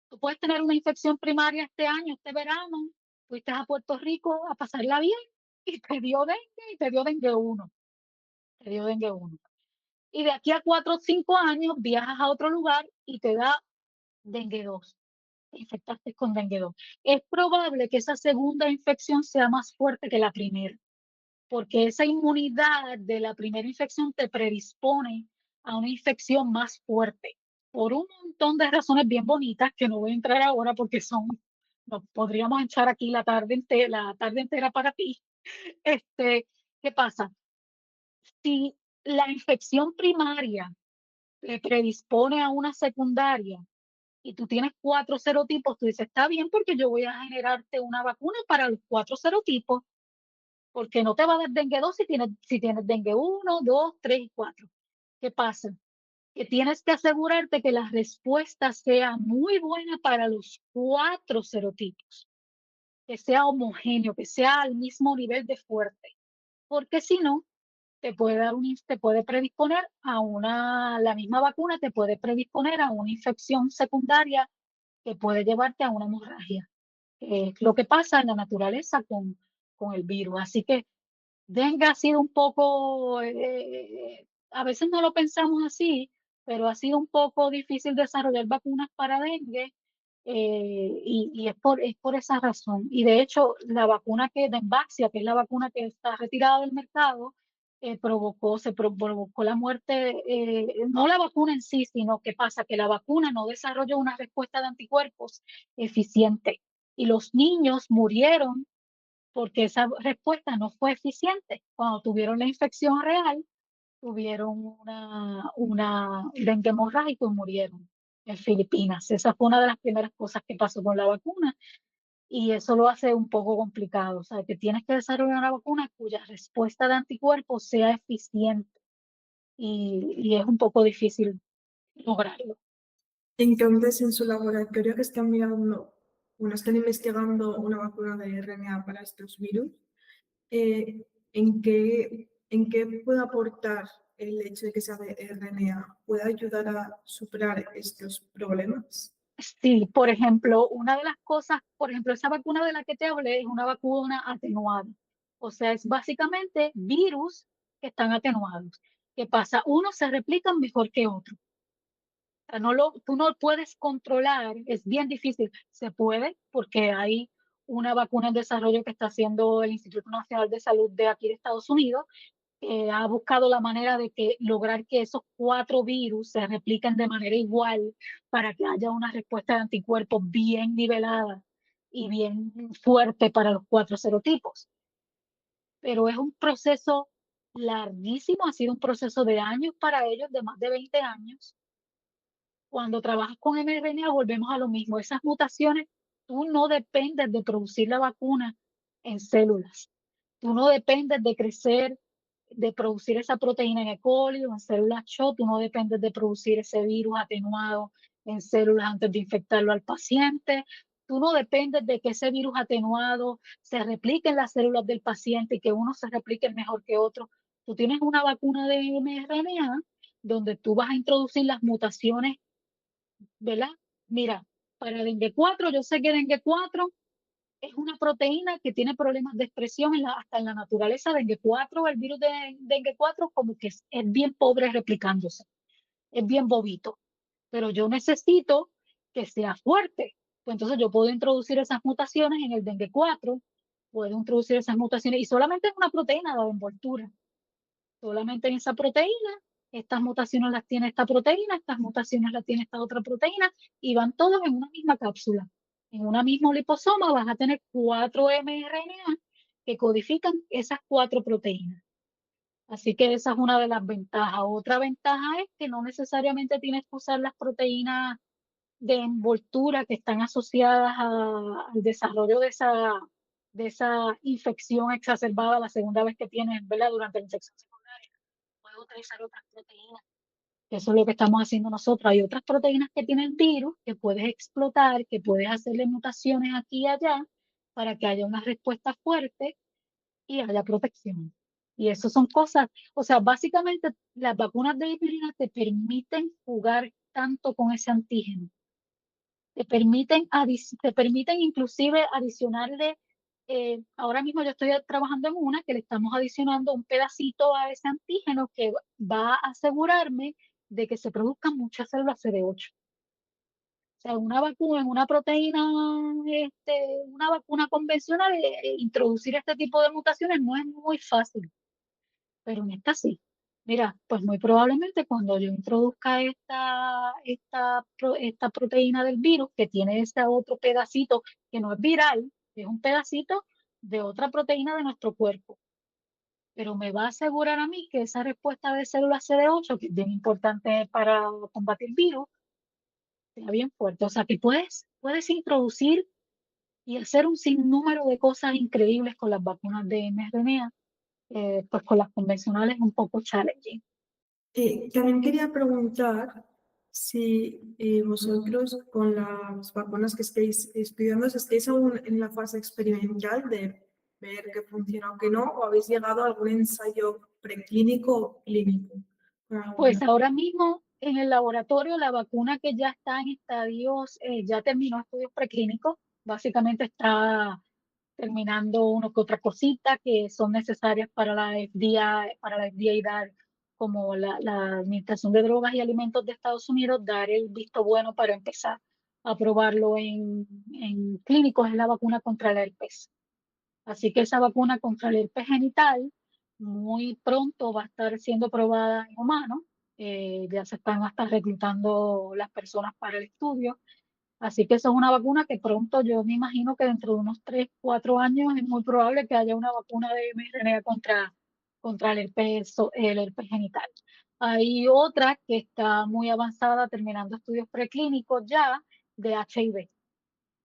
S2: Tú puedes tener una infección primaria este año, este verano, fuiste a Puerto Rico a pasarla bien y te dio dengue y te dio dengue 1, te dio dengue 1. Y de aquí a 4 o 5 años viajas a otro lugar y te da dengue 2. Te infectaste con dengue 2. Es probable que esa segunda infección sea más fuerte que la primera, porque esa inmunidad de la primera infección te predispone a una infección más fuerte, por un montón de razones bien bonitas que no voy a entrar ahora porque nos podríamos echar aquí la tarde entera para ti. ¿Qué pasa? Si la infección primaria te predispone a una secundaria y tú tienes 4 serotipos, tú dices, está bien porque yo voy a generarte una vacuna para los 4 serotipos, porque no te va a dar dengue 2 si tienes dengue 1, 2, 3 y 4. ¿Qué pasa? Que tienes que asegurarte que la respuesta sea muy buena para los 4 serotipos, que sea homogéneo, que sea al mismo nivel de fuerte, porque si no, te puede predisponer la misma vacuna te puede predisponer a una infección secundaria que puede llevarte a una hemorragia. Lo que pasa en la naturaleza con el virus. Así que dengue ha sido un poco, a veces no lo pensamos así, pero ha sido un poco difícil desarrollar vacunas para dengue, y es por esa razón. Y de hecho, la vacuna Dengvaxia, que es la vacuna que está retirada del mercado, provocó la muerte, no la vacuna en sí, sino que pasa que la vacuna no desarrolló una respuesta de anticuerpos eficiente y los niños murieron porque esa respuesta no fue eficiente. Cuando tuvieron la infección real, tuvieron una dengue hemorrágico y murieron en Filipinas. Esa fue una de las primeras cosas que pasó con la vacuna y eso lo hace un poco complicado. O sea, que tienes que desarrollar una vacuna cuya respuesta de anticuerpos sea eficiente y es un poco difícil lograrlo.
S1: Entonces, en su laboratorio que están mirando, bueno, están investigando una vacuna de RNA para estos virus, ¿en qué puede aportar el hecho de que sea de RNA? ¿Puede ayudar a superar estos problemas?
S2: Sí, por ejemplo, una de las cosas, por ejemplo, esa vacuna de la que te hablé es una vacuna atenuada. O sea, es básicamente virus que están atenuados. ¿Qué pasa? Unos se replican mejor que otros. O sea, tú no puedes controlar, es bien difícil. Se puede porque hay una vacuna en desarrollo que está haciendo el Instituto Nacional de Salud de aquí de Estados Unidos, ha buscado la manera de que lograr que esos 4 virus se repliquen de manera igual para que haya una respuesta de anticuerpos bien nivelada y bien fuerte para los 4 serotipos. Pero es un proceso larguísimo, ha sido un proceso de años para ellos, de más de 20 años. Cuando trabajas con mRNA volvemos a lo mismo, esas mutaciones, tú no dependes de producir la vacuna en células, tú no dependes de crecer, de producir esa proteína en E. coli o en células CHO, tú no dependes de producir ese virus atenuado en células antes de infectarlo al paciente, tú no dependes de que ese virus atenuado se replique en las células del paciente y que uno se replique mejor que otro. Tú tienes una vacuna de mRNA donde tú vas a introducir las mutaciones, ¿verdad? Mira, para dengue 4, yo sé que dengue 4 es una proteína que tiene problemas de expresión hasta en la naturaleza. Dengue 4, el virus de dengue 4, como que es bien pobre replicándose, es bien bobito, pero yo necesito que sea fuerte. Pues entonces yo puedo introducir esas mutaciones en el dengue 4, puedo introducir esas mutaciones y solamente es una proteína de envoltura. Solamente en esa proteína, estas mutaciones las tiene esta proteína, estas mutaciones las tiene esta otra proteína y van todos en una misma cápsula. En una misma liposoma vas a tener 4 mRNA que codifican esas 4 proteínas. Así que esa es una de las ventajas. Otra ventaja es que no necesariamente tienes que usar las proteínas de envoltura que están asociadas al desarrollo de esa infección exacerbada la segunda vez que tienes, ¿verdad? Durante la infección secundaria puedes utilizar otras proteínas. Eso es lo que estamos haciendo nosotros. Hay otras proteínas que tienen virus que puedes explotar, que puedes hacerle mutaciones aquí y allá para que haya una respuesta fuerte y haya protección. Y eso son cosas, o sea, básicamente las vacunas de hibridina te permiten jugar tanto con ese antígeno, te permiten inclusive adicionarle, ahora mismo yo estoy trabajando en una que le estamos adicionando un pedacito a ese antígeno que va a asegurarme de que se produzcan muchas células CD8. O sea, una vacuna, en una proteína, una vacuna convencional, introducir este tipo de mutaciones no es muy fácil, pero en esta sí. Mira, pues muy probablemente cuando yo introduzca esta proteína del virus que tiene este otro pedacito que no es viral, es un pedacito de otra proteína de nuestro cuerpo, pero me va a asegurar a mí que esa respuesta de células CD8, que es bien importante para combatir virus, sea bien fuerte. O sea, que puedes introducir y hacer un sinnúmero de cosas increíbles con las vacunas de mRNA, pues con las convencionales es un poco challenging.
S1: También quería preguntar si vosotros con las vacunas que estáis estudiando, si estáis aún en la fase experimental de ver que funciona o que no, o habéis llegado a algún ensayo preclínico o clínico con
S2: Pues
S1: alguna.
S2: ahora mismo en el laboratorio la vacuna que ya está en estadios, ya terminó estudios preclínicos, básicamente está terminando una que otra cosita que son necesarias para la FDA, para la FDA dar como la Administración de Drogas y Alimentos de Estados Unidos, dar el visto bueno para empezar a probarlo en clínicos, es la vacuna contra el herpes. Así que esa vacuna contra el herpes genital muy pronto va a estar siendo probada en humanos. Ya se están hasta reclutando las personas para el estudio. Así que eso es una vacuna que pronto yo me imagino que dentro de unos 3, 4 años es muy probable que haya una vacuna de mRNA contra el herpes genital. Hay otra que está muy avanzada, terminando estudios preclínicos ya de HIV.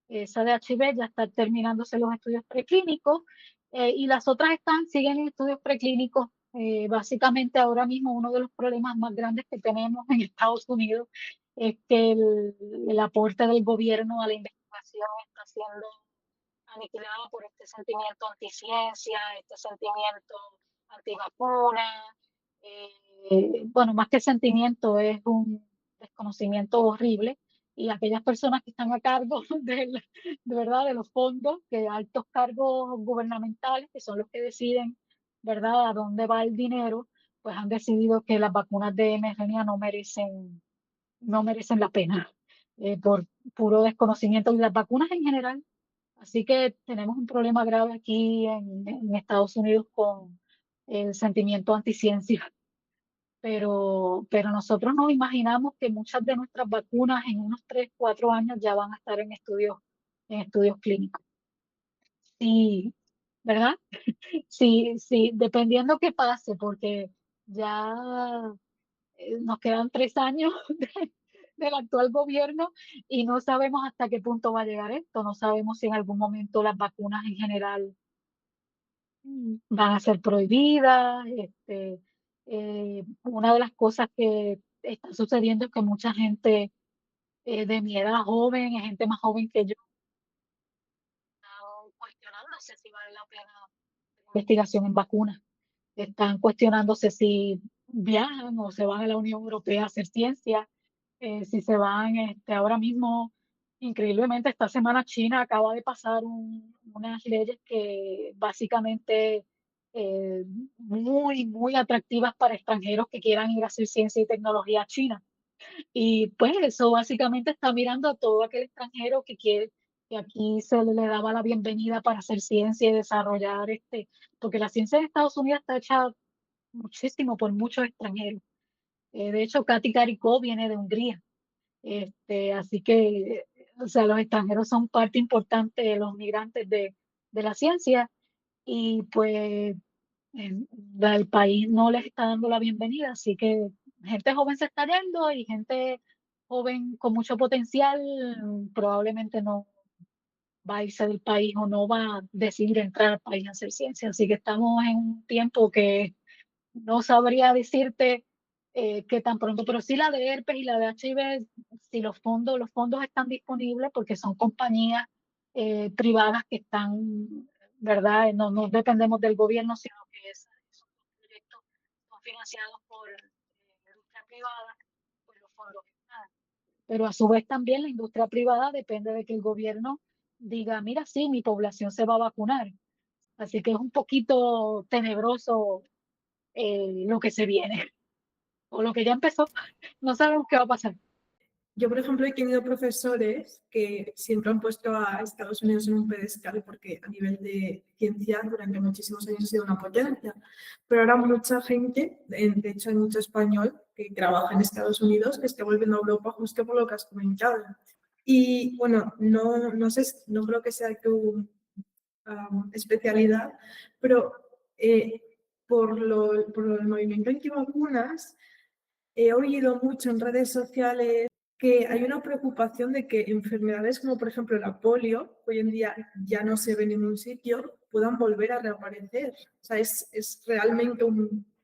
S2: Esa de HIV ya está terminándose los estudios preclínicos, y las otras siguen en estudios preclínicos. Básicamente ahora mismo uno de los problemas más grandes que tenemos en Estados Unidos es que el aporte del gobierno a la investigación está siendo aniquilado por este sentimiento anticiencia, este sentimiento antivacuna. Bueno, más que sentimiento, es un desconocimiento horrible. Y aquellas personas que están a cargo de verdad, de los fondos, que altos cargos gubernamentales, que son los que deciden, ¿verdad?, a dónde va el dinero, pues han decidido que las vacunas de mRNA no merecen la pena, por puro desconocimiento de las vacunas en general. Así que tenemos un problema grave aquí en Estados Unidos con el sentimiento anticiencia, pero nosotros nos imaginamos que muchas de nuestras vacunas en unos 3, 4 años ya van a estar en estudios clínicos. Sí, ¿verdad? Sí, sí, dependiendo qué pase, porque ya nos quedan 3 años del actual gobierno y no sabemos hasta qué punto va a llegar esto. No sabemos si en algún momento las vacunas en general van a ser prohibidas. Una de las cosas que está sucediendo es que mucha gente de mi edad joven, gente más joven que yo, están cuestionándose si vale la pena investigación en vacunas. Están cuestionándose si viajan o se van a la Unión Europea a hacer ciencia, si se van, ahora mismo, increíblemente, esta semana China acaba de pasar unas leyes que básicamente muy, muy atractivas para extranjeros que quieran ir a hacer ciencia y tecnología a China. Y pues eso básicamente está mirando a todo aquel extranjero que quiere, que aquí se le daba la bienvenida para hacer ciencia y desarrollar, porque la ciencia en Estados Unidos está hecha muchísimo por muchos extranjeros. De hecho, Kati Caricó viene de Hungría. Así que, o sea, los extranjeros son parte importante de los migrantes de la ciencia, y pues el país no les está dando la bienvenida. Así que gente joven se está yendo y gente joven con mucho potencial probablemente no va a irse del país o no va a decidir entrar al país a hacer ciencia. Así que estamos en un tiempo que no sabría decirte qué tan pronto, pero sí la de herpes y la de HIV, si los fondos están disponibles porque son compañías privadas que están, ¿verdad? No, no dependemos del gobierno, sino que esos proyectos son financiados por la industria privada, pues los fondos están. Pero a su vez también la industria privada depende de que el gobierno diga, mira, sí, mi población se va a vacunar. Así que es un poquito tenebroso lo que se viene o lo que ya empezó. No sabemos qué va a pasar.
S1: Yo, por ejemplo, he tenido profesores que siempre han puesto a Estados Unidos en un pedestal porque a nivel de ciencia durante muchísimos años ha sido una potencia, pero ahora mucha gente, de hecho hay mucho español que trabaja en Estados Unidos que está volviendo a Europa justo por lo que has comentado. Y bueno, no sé, no creo que sea tu especialidad, pero eh, por el movimiento antivacunas he oído mucho en redes sociales que hay una preocupación de que enfermedades como por ejemplo la polio, hoy en día ya no se ve en ningún sitio, puedan volver a reaparecer. O sea, es realmente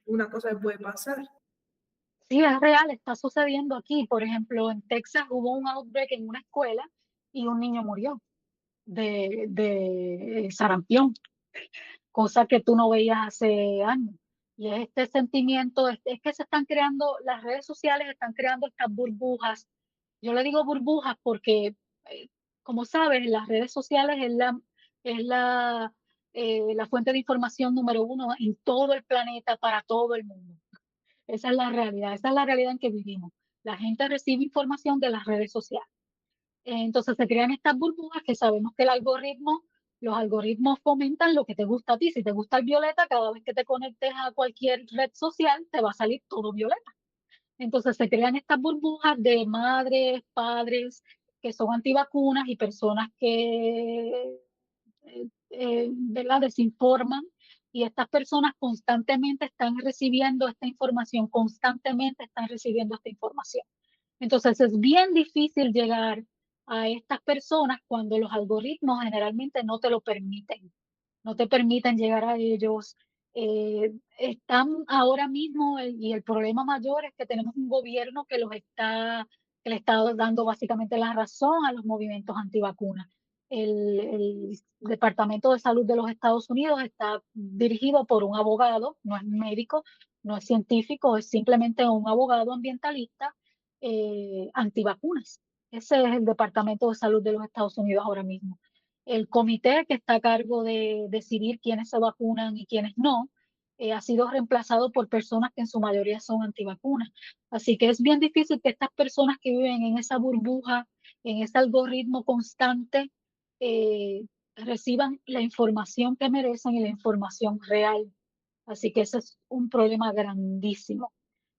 S1: una cosa que puede pasar.
S2: Sí, es real, está sucediendo aquí. Por ejemplo, en Texas hubo un outbreak en una escuela y un niño murió de sarampión, cosa que tú no veías hace años. Y es este sentimiento, es que se están creando, las redes sociales están creando estas burbujas. Yo le digo burbujas porque, como sabes, las redes sociales es la fuente de información número uno en todo el planeta para todo el mundo. Esa es la realidad en que vivimos. La gente recibe información de las redes sociales. Entonces se crean estas burbujas que sabemos que los algoritmos fomentan lo que te gusta a ti. Si te gusta el violeta, cada vez que te conectes a cualquier red social, te va a salir todo violeta. Entonces se crean estas burbujas de madres, padres, que son antivacunas y personas que ¿verdad? Desinforman, y estas personas constantemente están recibiendo esta información, constantemente están recibiendo esta información. Entonces es bien difícil llegar a estas personas cuando los algoritmos generalmente no te lo permiten, no te permiten llegar a ellos. Están ahora mismo, y el problema mayor es que tenemos un gobierno que le está dando básicamente la razón a los movimientos antivacunas. El Departamento de Salud de los Estados Unidos está dirigido por un abogado, no es médico, no es científico, es simplemente un abogado ambientalista antivacunas. Ese es el Departamento de Salud de los Estados Unidos ahora mismo. El comité que está a cargo de decidir quiénes se vacunan y quiénes no, ha sido reemplazado por personas que en su mayoría son antivacunas. Así que es bien difícil que estas personas que viven en esa burbuja, en ese algoritmo constante, reciban la información que merecen y la información real. Así que ese es un problema grandísimo.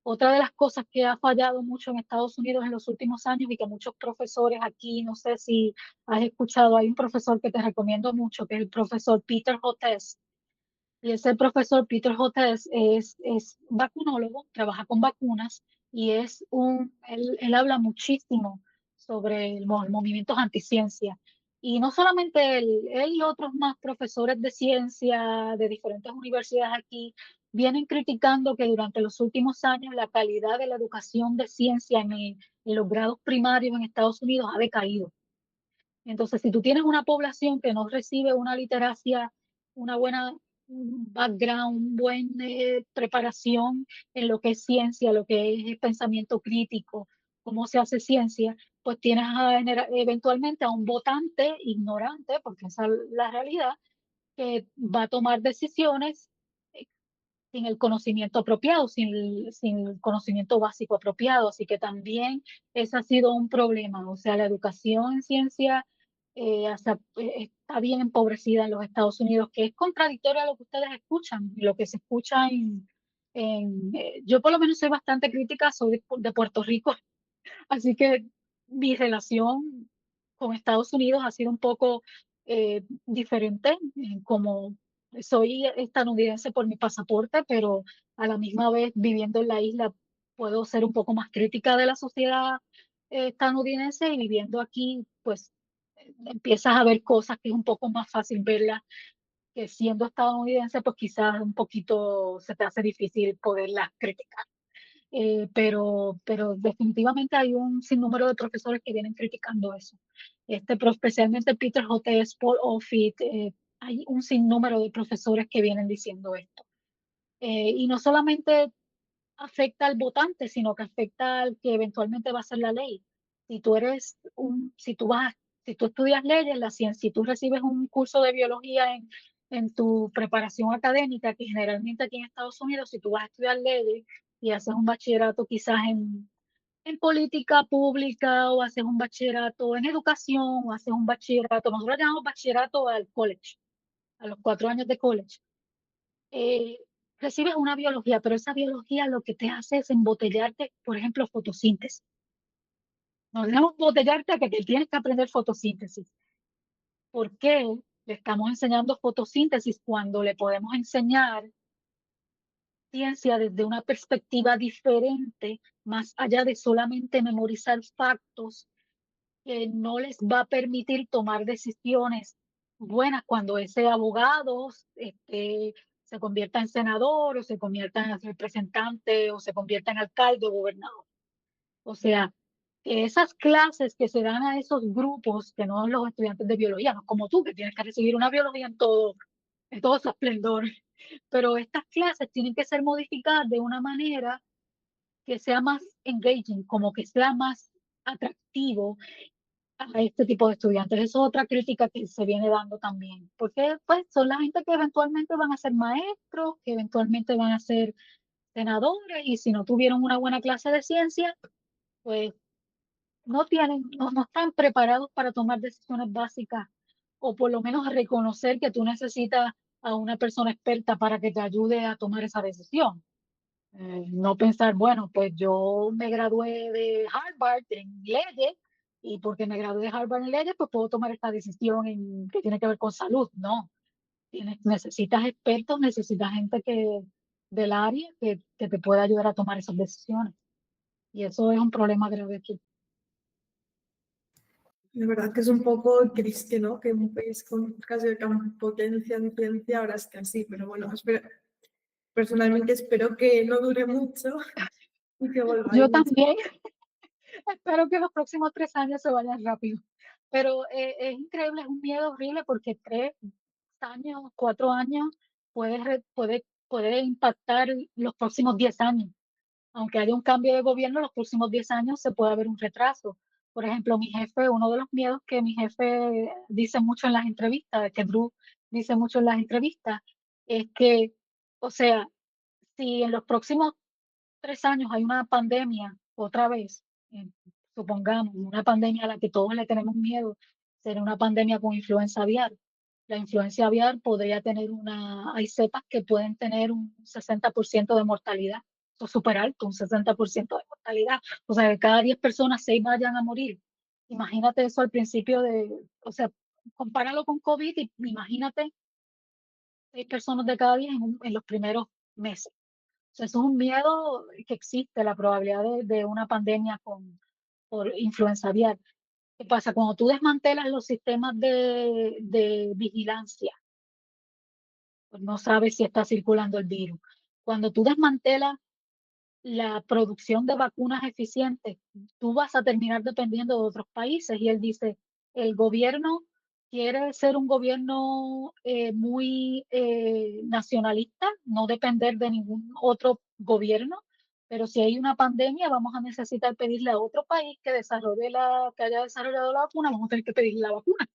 S2: Otra de las cosas que ha fallado mucho en Estados Unidos en los últimos años, y que muchos profesores aquí, no sé si has escuchado, hay un profesor que te recomiendo mucho, que es el profesor Peter Hotez. Y ese profesor Peter Hotez es vacunólogo, trabaja con vacunas, y él habla muchísimo sobre los movimientos anticiencia. Y no solamente él y otros más profesores de ciencia de diferentes universidades aquí vienen criticando que durante los últimos años la calidad de la educación de ciencia en los grados primarios en Estados Unidos ha decaído. Entonces, si tú tienes una población que no recibe una literacia, una buena background, buena preparación en lo que es ciencia, lo que es pensamiento crítico, cómo se hace ciencia, pues tienes eventualmente a un votante ignorante, porque esa es la realidad, que va a tomar decisiones eh, sin el conocimiento apropiado, sin el conocimiento básico apropiado. Así que también ese ha sido un problema. O sea, la educación en ciencia está bien empobrecida en los Estados Unidos, que es contradictorio a lo que ustedes escuchan, lo que se escucha yo por lo menos soy bastante crítica, soy de Puerto Rico, así que mi relación con Estados Unidos ha sido un poco diferente, como soy estadounidense por mi pasaporte, pero a la misma vez viviendo en la isla puedo ser un poco más crítica de la sociedad estadounidense, y viviendo aquí, pues empiezas a ver cosas que es un poco más fácil verlas, que siendo estadounidense, pues quizás un poquito se te hace difícil poderlas criticar. Pero definitivamente hay un sinnúmero de profesores que vienen criticando eso. Especialmente Peter Hotez, Paul Offit, hay un sinnúmero de profesores que vienen diciendo esto. Y no solamente afecta al votante, sino que afecta al que eventualmente va a ser la ley. Si tú eres si tú estudias leyes, la ciencia, si tú recibes un curso de biología en tu preparación académica, que generalmente aquí en Estados Unidos, si tú vas a estudiar leyes y haces un bachillerato quizás en política pública, o haces un bachillerato en educación, o haces un bachillerato, nosotros llamamos bachillerato al college, a los 4 años de college. eh, Recibes una biología, pero esa biología lo que te hace es embotellarte, por ejemplo, fotosíntesis. No debemos embotellarte a que tienes que aprender fotosíntesis. ¿Por qué le estamos enseñando fotosíntesis cuando le podemos enseñar ciencia desde una perspectiva diferente, más allá de solamente memorizar factos, que no les va a permitir tomar decisiones buenas cuando ese abogado se convierta en senador, o se convierta en representante, o se convierta en alcalde o gobernador? O sea, que esas clases que se dan a esos grupos, que no los estudiantes de biología, no como tú, que tienes que recibir una biología en todo su esplendor, pero estas clases tienen que ser modificadas de una manera que sea más engaging, como que sea más atractivo a este tipo de estudiantes. Eso es otra crítica que se viene dando también, porque pues son la gente que eventualmente van a ser maestros, que eventualmente van a ser senadores, y si no tuvieron una buena clase de ciencia, pues no están preparados para tomar decisiones básicas, o por lo menos reconocer que tú necesitas a una persona experta para que te ayude a tomar esa decisión. No pensar, bueno, pues yo me gradué de Harvard en leyes, y porque me gradué de Harvard en leyes, pues puedo tomar esta decisión que tiene que ver con salud. No, necesitas expertos, necesitas gente del área que te pueda ayudar a tomar esas decisiones. Y eso es un problema grave aquí.
S1: De verdad que es un poco triste, ¿no? Que un país con casi tan potencia en ciencia ahora esté así, pero bueno, personalmente espero que no dure mucho y que
S2: Yo
S1: volváis.
S2: también espero que los próximos 3 años se vayan rápido. Pero es increíble, es un miedo horrible porque 3 años, 4 años puede impactar los próximos 10 años. Aunque haya un cambio de gobierno, los próximos 10 años se puede haber un retraso. Por ejemplo, mi jefe, uno de los miedos que mi jefe dice mucho en las entrevistas, que Drew dice mucho en las entrevistas, es que, o sea, si en los próximos 3 años hay una pandemia otra vez, eh, supongamos, una pandemia a la que todos le tenemos miedo, será una pandemia con influenza aviar. La influencia aviar podría tener hay cepas que pueden tener un 60% de mortalidad. Eso es súper alto, un 60% de mortalidad. O sea, de cada 10 personas, 6 vayan a morir. Imagínate eso al principio o sea, compáralo con COVID y imagínate 6 personas de cada 10 en los primeros meses. O sea, eso es un miedo que existe, la probabilidad de una pandemia por influenza aviar. ¿Qué pasa? Cuando tú desmantelas los sistemas de vigilancia, pues no sabes si está circulando el virus. Cuando tú desmantelas la producción de vacunas eficientes, tú vas a terminar dependiendo de otros países. Y él dice, el gobierno quiere ser un gobierno muy nacionalista, no depender de ningún otro gobierno, pero si hay una pandemia, vamos a necesitar pedirle a otro país que haya desarrollado la vacuna, vamos a tener que pedirle la vacuna.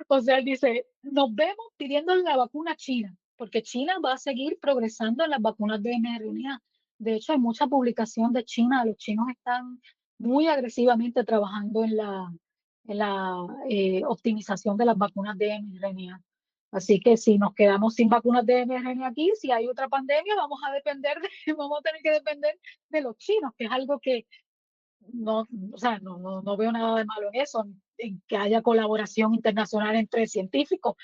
S2: O sea, él dice, nos vemos pidiendo la vacuna a China, porque China va a seguir progresando en las vacunas de mRNA. De hecho, hay mucha publicación de China. Los chinos están muy agresivamente trabajando en la optimización de las vacunas de mRNA. Así que si nos quedamos sin vacunas de mRNA aquí, si hay otra pandemia, vamos a tener que depender de los chinos, que es algo que no, o sea, no veo nada de malo en eso, en que haya colaboración internacional entre científicos,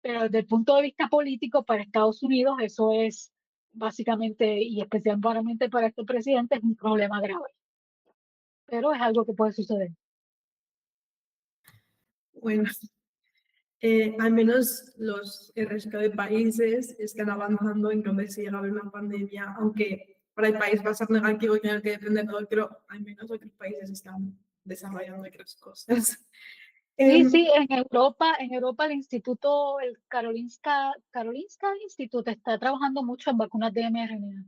S2: pero desde el punto de vista político para Estados Unidos eso es básicamente, y especialmente para este presidente, es un problema grave, pero es algo que puede suceder.
S1: Bueno, al menos el resto de países están avanzando en donde si llega a haber una pandemia, aunque para el país va a ser negativo y tener que depender de otro, al menos otros países están desarrollando otras cosas.
S2: Sí,
S1: Em,
S2: sí, en Europa el instituto, el Karolinska Institute está trabajando mucho en vacunas de mRNA.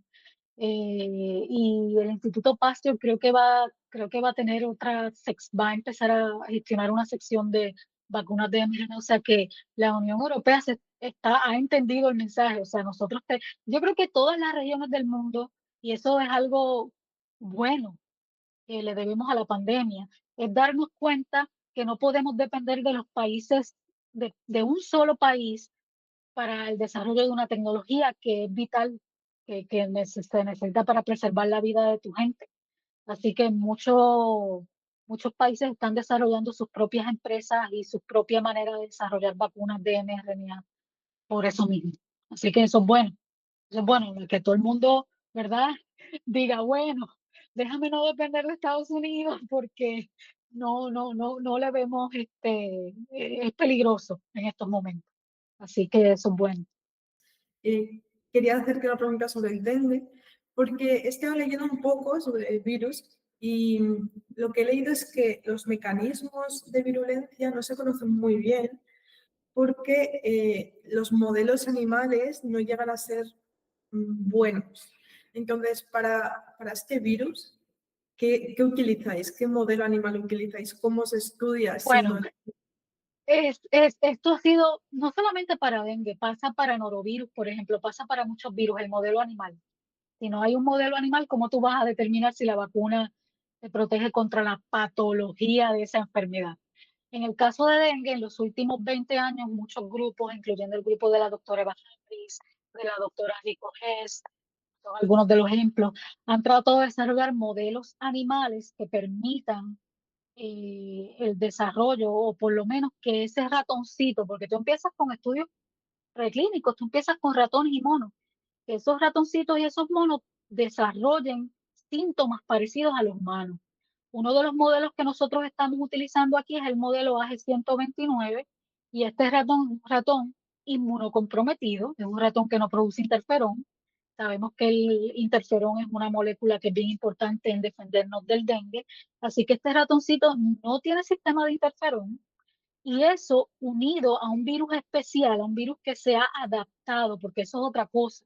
S2: Y el Instituto Pasteur creo que va a tener va a empezar a gestionar una sección de vacunas de mRNA, o sea que la Unión Europea ha entendido el mensaje, o sea, yo creo que todas las regiones del mundo, y eso es algo bueno que le debemos a la pandemia, es darnos cuenta que no podemos depender de los países, de un solo país para el desarrollo de una tecnología que es vital, se necesita para preservar la vida de tu gente. Así que muchos países están desarrollando sus propias empresas y su propia manera de desarrollar vacunas de mRNA por eso mismo. Así que eso es bueno, que todo el mundo, ¿verdad? Diga, bueno, déjame no depender de Estados Unidos porque no le vemos, es peligroso en estos momentos. Así que eso es bueno.
S1: Quería hacerte una pregunta sobre el dengue, porque he estado leyendo un poco sobre el virus y lo que he leído es que los mecanismos de virulencia no se conocen muy bien porque los modelos animales no llegan a ser buenos. Entonces, para este virus, ¿qué utilizáis? ¿Qué modelo animal utilizáis? ¿Cómo se estudia siendo
S2: Bueno, esto ha sido no solamente para dengue, pasa para norovirus, por ejemplo, pasa para muchos virus, el modelo animal. Si no hay un modelo animal, ¿cómo tú vas a determinar si la vacuna te protege contra la patología de esa enfermedad? En el caso de dengue, en los últimos 20 años, muchos grupos, incluyendo el grupo de la doctora Eva Harris, de la doctora Rico Hess, son algunos de los ejemplos, han tratado de desarrollar modelos animales que permitan el desarrollo, o por lo menos que ese ratoncito, porque tú empiezas con estudios preclínicos, tú empiezas con ratones y monos, que esos ratoncitos y esos monos desarrollen síntomas parecidos a los humanos. Uno de los modelos que nosotros estamos utilizando aquí es el modelo AG129, y este ratón es un ratón inmunocomprometido, es un ratón que no produce interferón. Sabemos que el interferón es una molécula que es bien importante en defendernos del dengue, así que este ratoncito no tiene sistema de interferón, y eso unido a un virus especial, a un virus que se ha adaptado, porque eso es otra cosa.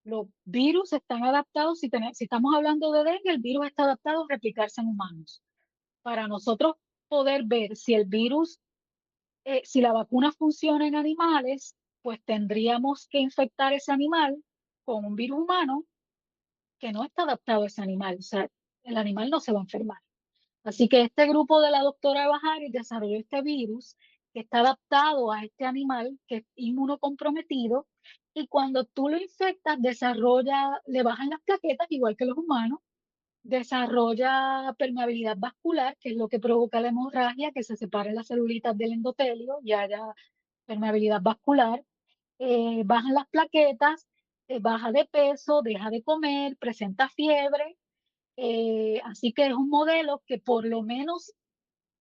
S2: Los virus están adaptados, si estamos hablando de dengue, el virus está adaptado a replicarse en humanos. Para nosotros poder ver si el virus, si la vacuna funciona en animales, pues tendríamos que infectar ese animal con un virus humano que no está adaptado a ese animal. O sea, el animal no se va a enfermar. Así que este grupo de la doctora Bajaris desarrolló este virus que está adaptado a este animal que es inmunocomprometido, y cuando tú lo infectas, le bajan las plaquetas, igual que los humanos, desarrolla permeabilidad vascular, que es lo que provoca la hemorragia, que se separen las celulitas del endotelio y haya permeabilidad vascular. Bajan las plaquetas, baja de peso, deja de comer, presenta fiebre. Así que es un modelo que por lo menos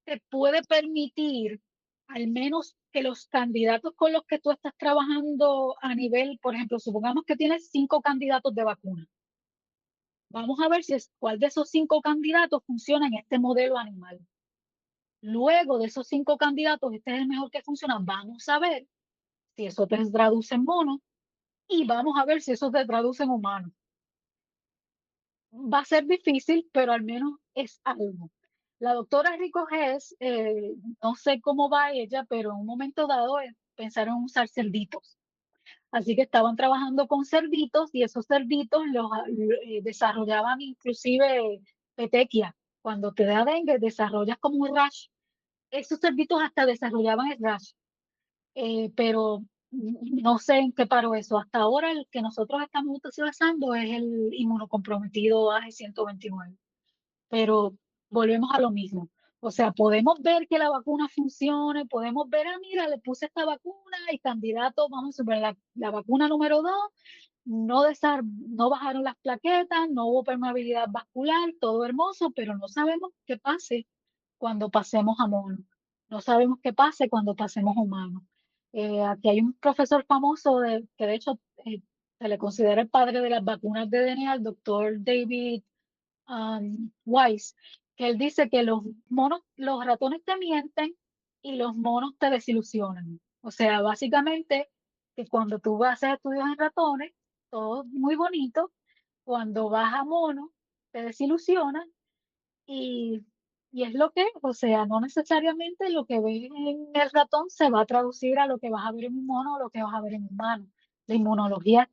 S2: te puede permitir, al menos que los candidatos con los que tú estás trabajando a nivel, por ejemplo, supongamos que tienes 5 candidatos de vacuna. Vamos a ver cuál de esos 5 candidatos funciona en este modelo animal. Luego de esos 5 candidatos, este es el mejor que funciona. Vamos a ver si eso te traduce en mono, y vamos a ver si eso te traduce en humano. Va a ser difícil, pero al menos es algo. La doctora Rico Gess, no sé cómo va ella, pero en un momento dado pensaron en usar cerditos. Así que estaban trabajando con cerditos, y esos cerditos desarrollaban inclusive petequia. Cuando te da dengue, desarrollas como un rash. Esos cerditos hasta desarrollaban el rash, pero no sé en qué paró eso. Hasta ahora el que nosotros estamos utilizando es el inmunocomprometido AG129, pero volvemos a lo mismo. O sea, podemos ver que la vacuna funcione, podemos ver, ah, mira, le puse esta vacuna y candidato, vamos a ver, la vacuna número 2, no bajaron las plaquetas, no hubo permeabilidad vascular, todo hermoso, pero no sabemos qué pase cuando pasemos a mono. No sabemos qué pase cuando pasemos a humano. Aquí hay un profesor famoso que de hecho se le considera el padre de las vacunas de DNA, el doctor David Wise, que él dice que los ratones te mienten y los monos te desilusionan. O sea, básicamente, que cuando tú vas a hacer estudios en ratones, todo muy bonito, cuando vas a monos, te desilusionan, y, y es lo que, o sea, no necesariamente lo que ves en el ratón se va a traducir a lo que vas a ver en un mono o lo que vas a ver en un humano. La inmunología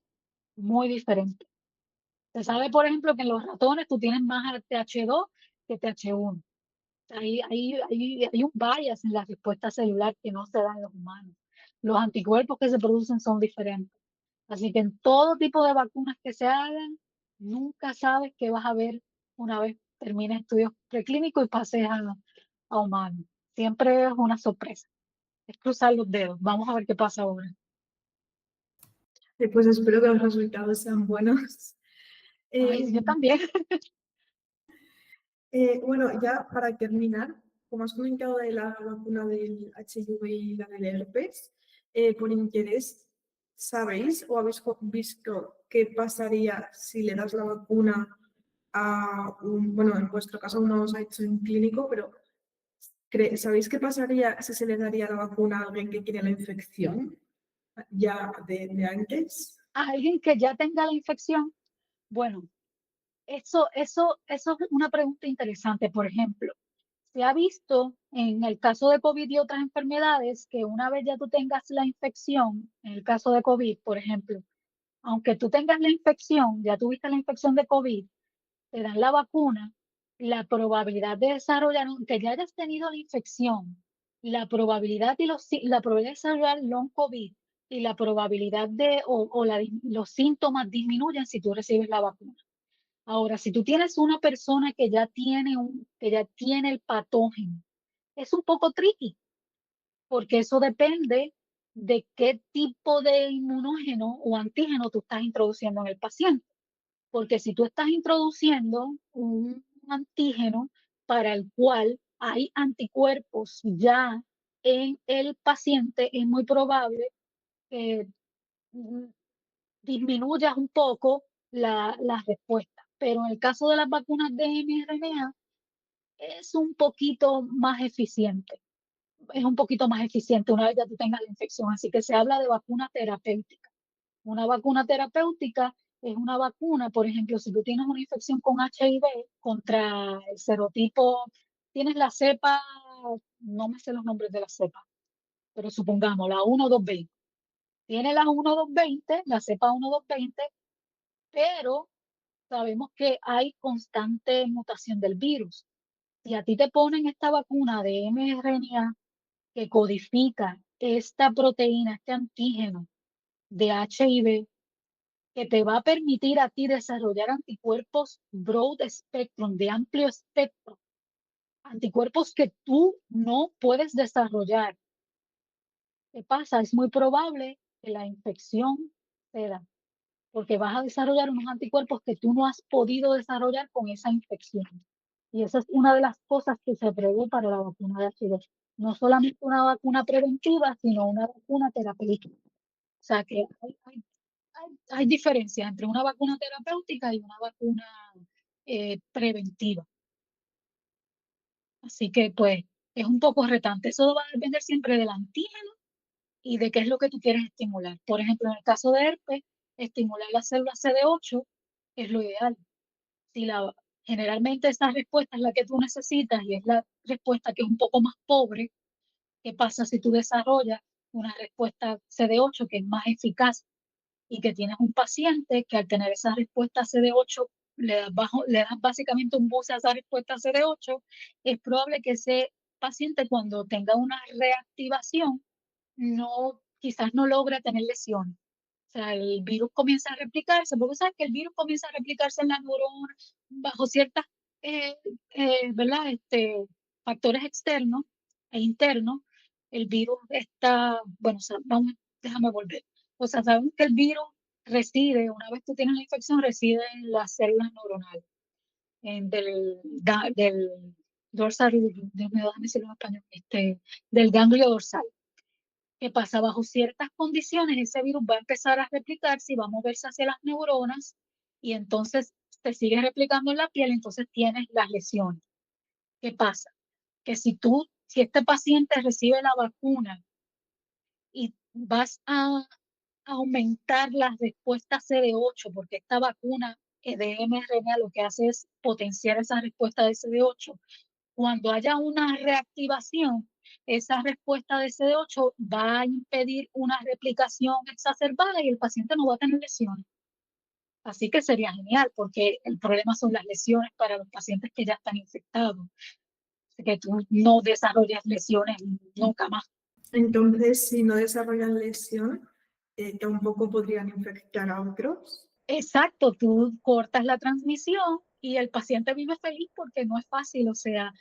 S2: es muy diferente. Se sabe, por ejemplo, que en los ratones tú tienes más TH2 que TH1. Hay un bias en la respuesta celular que no se da en los humanos. Los anticuerpos que se producen son diferentes. Así que en todo tipo de vacunas que se hagan, nunca sabes qué vas a ver una vez termines estudios preclínicos y pases a humanos. Siempre es una sorpresa. Es cruzar los dedos. Vamos a ver qué pasa ahora.
S1: Pues espero que los resultados sean buenos.
S2: Ay, yo también.
S1: Bueno, ya para terminar, como has comentado de la vacuna del HIV y la del herpes, por interés, ¿sabéis o habéis visto qué pasaría si le das la vacuna a bueno, en vuestro caso no os ha hecho en clínico, pero ¿sabéis qué pasaría si se le daría la vacuna a alguien que tiene la infección ya de antes?
S2: A alguien que ya tenga la infección, bueno, eso es una pregunta interesante. Por ejemplo, se ha visto en el caso de COVID y otras enfermedades que una vez ya tú tengas la infección, en el caso de COVID, por ejemplo, aunque tú tengas la infección, ya tuviste la infección de COVID, te dan la vacuna, la probabilidad de desarrollar, aunque ya hayas tenido la infección, la probabilidad de desarrollar long COVID y la probabilidad los síntomas disminuyen si tú recibes la vacuna. Ahora, si tú tienes una persona que ya tiene el patógeno, es un poco tricky, porque eso depende de qué tipo de inmunógeno o antígeno tú estás introduciendo en el paciente. Porque si tú estás introduciendo un antígeno para el cual hay anticuerpos ya en el paciente, es muy probable que mm, disminuyas un poco la respuesta. Pero en el caso de las vacunas de mRNA es un poquito más eficiente. Es un poquito más eficiente una vez ya tú tengas la infección. Así que se habla de vacuna terapéutica. Una vacuna terapéutica es una vacuna, por ejemplo, si tú tienes una infección con HIV contra el serotipo, tienes la cepa, no me sé los nombres de la cepa, pero supongamos la 1220. Tiene la 1220, la cepa 1220, pero sabemos que hay constante mutación del virus. Si a ti te ponen esta vacuna de mRNA que codifica esta proteína, este antígeno de HIV, que te va a permitir a ti desarrollar anticuerpos broad spectrum, de amplio espectro, anticuerpos que tú no puedes desarrollar. ¿Qué pasa? Es muy probable que la infección se da, porque vas a desarrollar unos anticuerpos que tú no has podido desarrollar con esa infección. Y esa es una de las cosas que se prevé para la vacuna de HIV. No solamente una vacuna preventiva, sino una vacuna terapéutica. O sea que hay diferencias entre una vacuna terapéutica y una vacuna preventiva. Así que pues es un poco retante. Eso va a depender siempre del antígeno y de qué es lo que tú quieres estimular. Por ejemplo, en el caso de herpes, estimular las células CD8 es lo ideal. Si la, generalmente esa respuesta es la que tú necesitas y es la respuesta que es un poco más pobre, ¿qué pasa si tú desarrollas una respuesta CD8 que es más eficaz y que tienes un paciente que al tener esa respuesta CD8 le das básicamente un boost a esa respuesta CD8, es probable que ese paciente cuando tenga una reactivación no, quizás no logre tener lesiones. O sea, el virus comienza a replicarse, porque sabes que el virus comienza a replicarse en las neuronas bajo ciertas, eh, ¿verdad? Factores externos e internos. El virus está, bueno, o sea, déjame volver. O sea, sabemos que el virus reside, una vez tú tienes la infección, reside en las células neuronales, del dorsal, Dios mío, déjame decirlo en español, del ganglio dorsal. ¿Qué pasa? Bajo ciertas condiciones, ese virus va a empezar a replicarse y va a moverse hacia las neuronas y entonces se sigue replicando en la piel, entonces tienes las lesiones. ¿Qué pasa? Que si este paciente recibe la vacuna y vas a aumentar las respuestas CD8, porque esta vacuna de mRNA lo que hace es potenciar esa respuesta de CD8. Cuando haya una reactivación, esa respuesta de CD8 va a impedir una replicación exacerbada y el paciente no va a tener lesiones. Así que sería genial, porque el problema son las lesiones para los pacientes que ya están infectados. Así que tú no desarrollas lesiones nunca más.
S1: Entonces, si no desarrollan lesión, tampoco podrían infectar a otros.
S2: Exacto, tú cortas la transmisión y el paciente vive feliz porque no es fácil, o sea,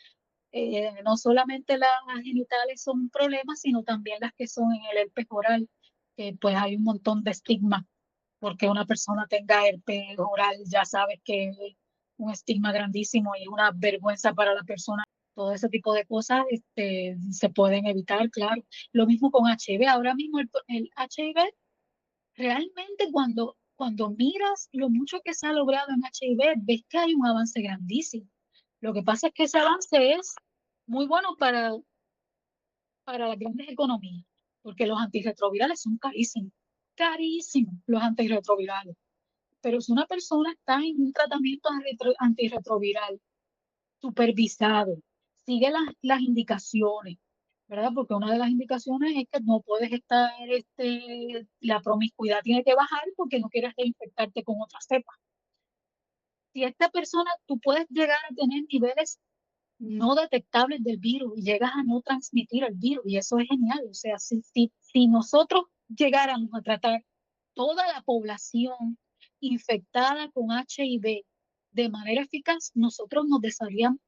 S2: no solamente las genitales son un problema, sino también las que son en el herpes oral, que pues hay un montón de estigma, porque una persona tenga herpes oral, ya sabes que es un estigma grandísimo y es una vergüenza para la persona. Todo ese tipo de cosas se pueden evitar, claro. Lo mismo con HIV. Ahora mismo el HIV, realmente cuando miras lo mucho que se ha logrado en HIV, ves que hay un avance grandísimo. Lo que pasa es que ese avance es muy bueno para las grandes economías, porque los antirretrovirales son carísimos, carísimos los antirretrovirales. Pero si una persona está en un tratamiento antirretroviral supervisado, sigue las indicaciones, ¿verdad? Porque una de las indicaciones es que no puedes estar, la promiscuidad tiene que bajar porque no quieres reinfectarte con otra cepa. Si esta persona, tú puedes llegar a tener niveles no detectables del virus y llegas a no transmitir el virus y eso es genial. O sea, si nosotros llegáramos a tratar toda la población infectada con HIV de manera eficaz, nosotros nos desharíamos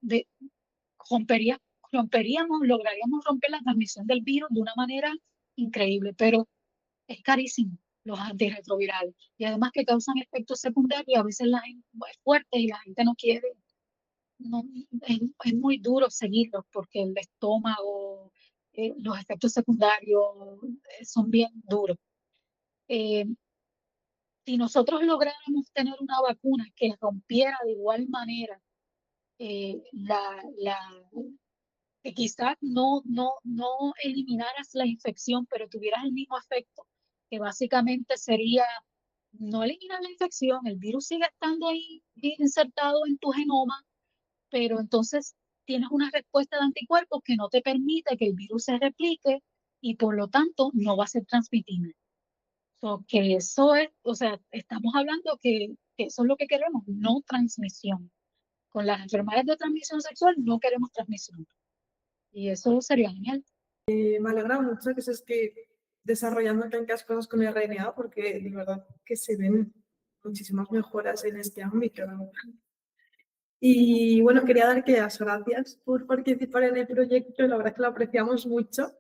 S2: rompería, lograríamos romper la transmisión del virus de una manera increíble, pero es carísimo los antirretrovirales y además que causan efectos secundarios, a veces la gente es fuerte y la gente no quiere, no, es muy duro seguirlos porque el estómago, los efectos secundarios son bien duros. Eh, si nosotros lográramos tener una vacuna que rompiera de igual manera eh, la, la, que quizás no eliminaras la infección, pero tuvieras el mismo efecto, que básicamente sería no eliminar la infección, el virus sigue estando ahí insertado en tu genoma, pero entonces tienes una respuesta de anticuerpos que no te permite que el virus se replique y por lo tanto no va a ser transmitible. So, que eso es, o sea, estamos hablando que eso es lo que queremos, no transmisión. Con las enfermedades de transmisión sexual no queremos transmisión. Y eso sería genial.
S1: Me alegra mucho que se esté desarrollando tantas cosas con el RNA porque de verdad que se ven muchísimas mejoras en este ámbito. Y bueno, quería darte las gracias por participar en el proyecto, la verdad es que lo apreciamos mucho.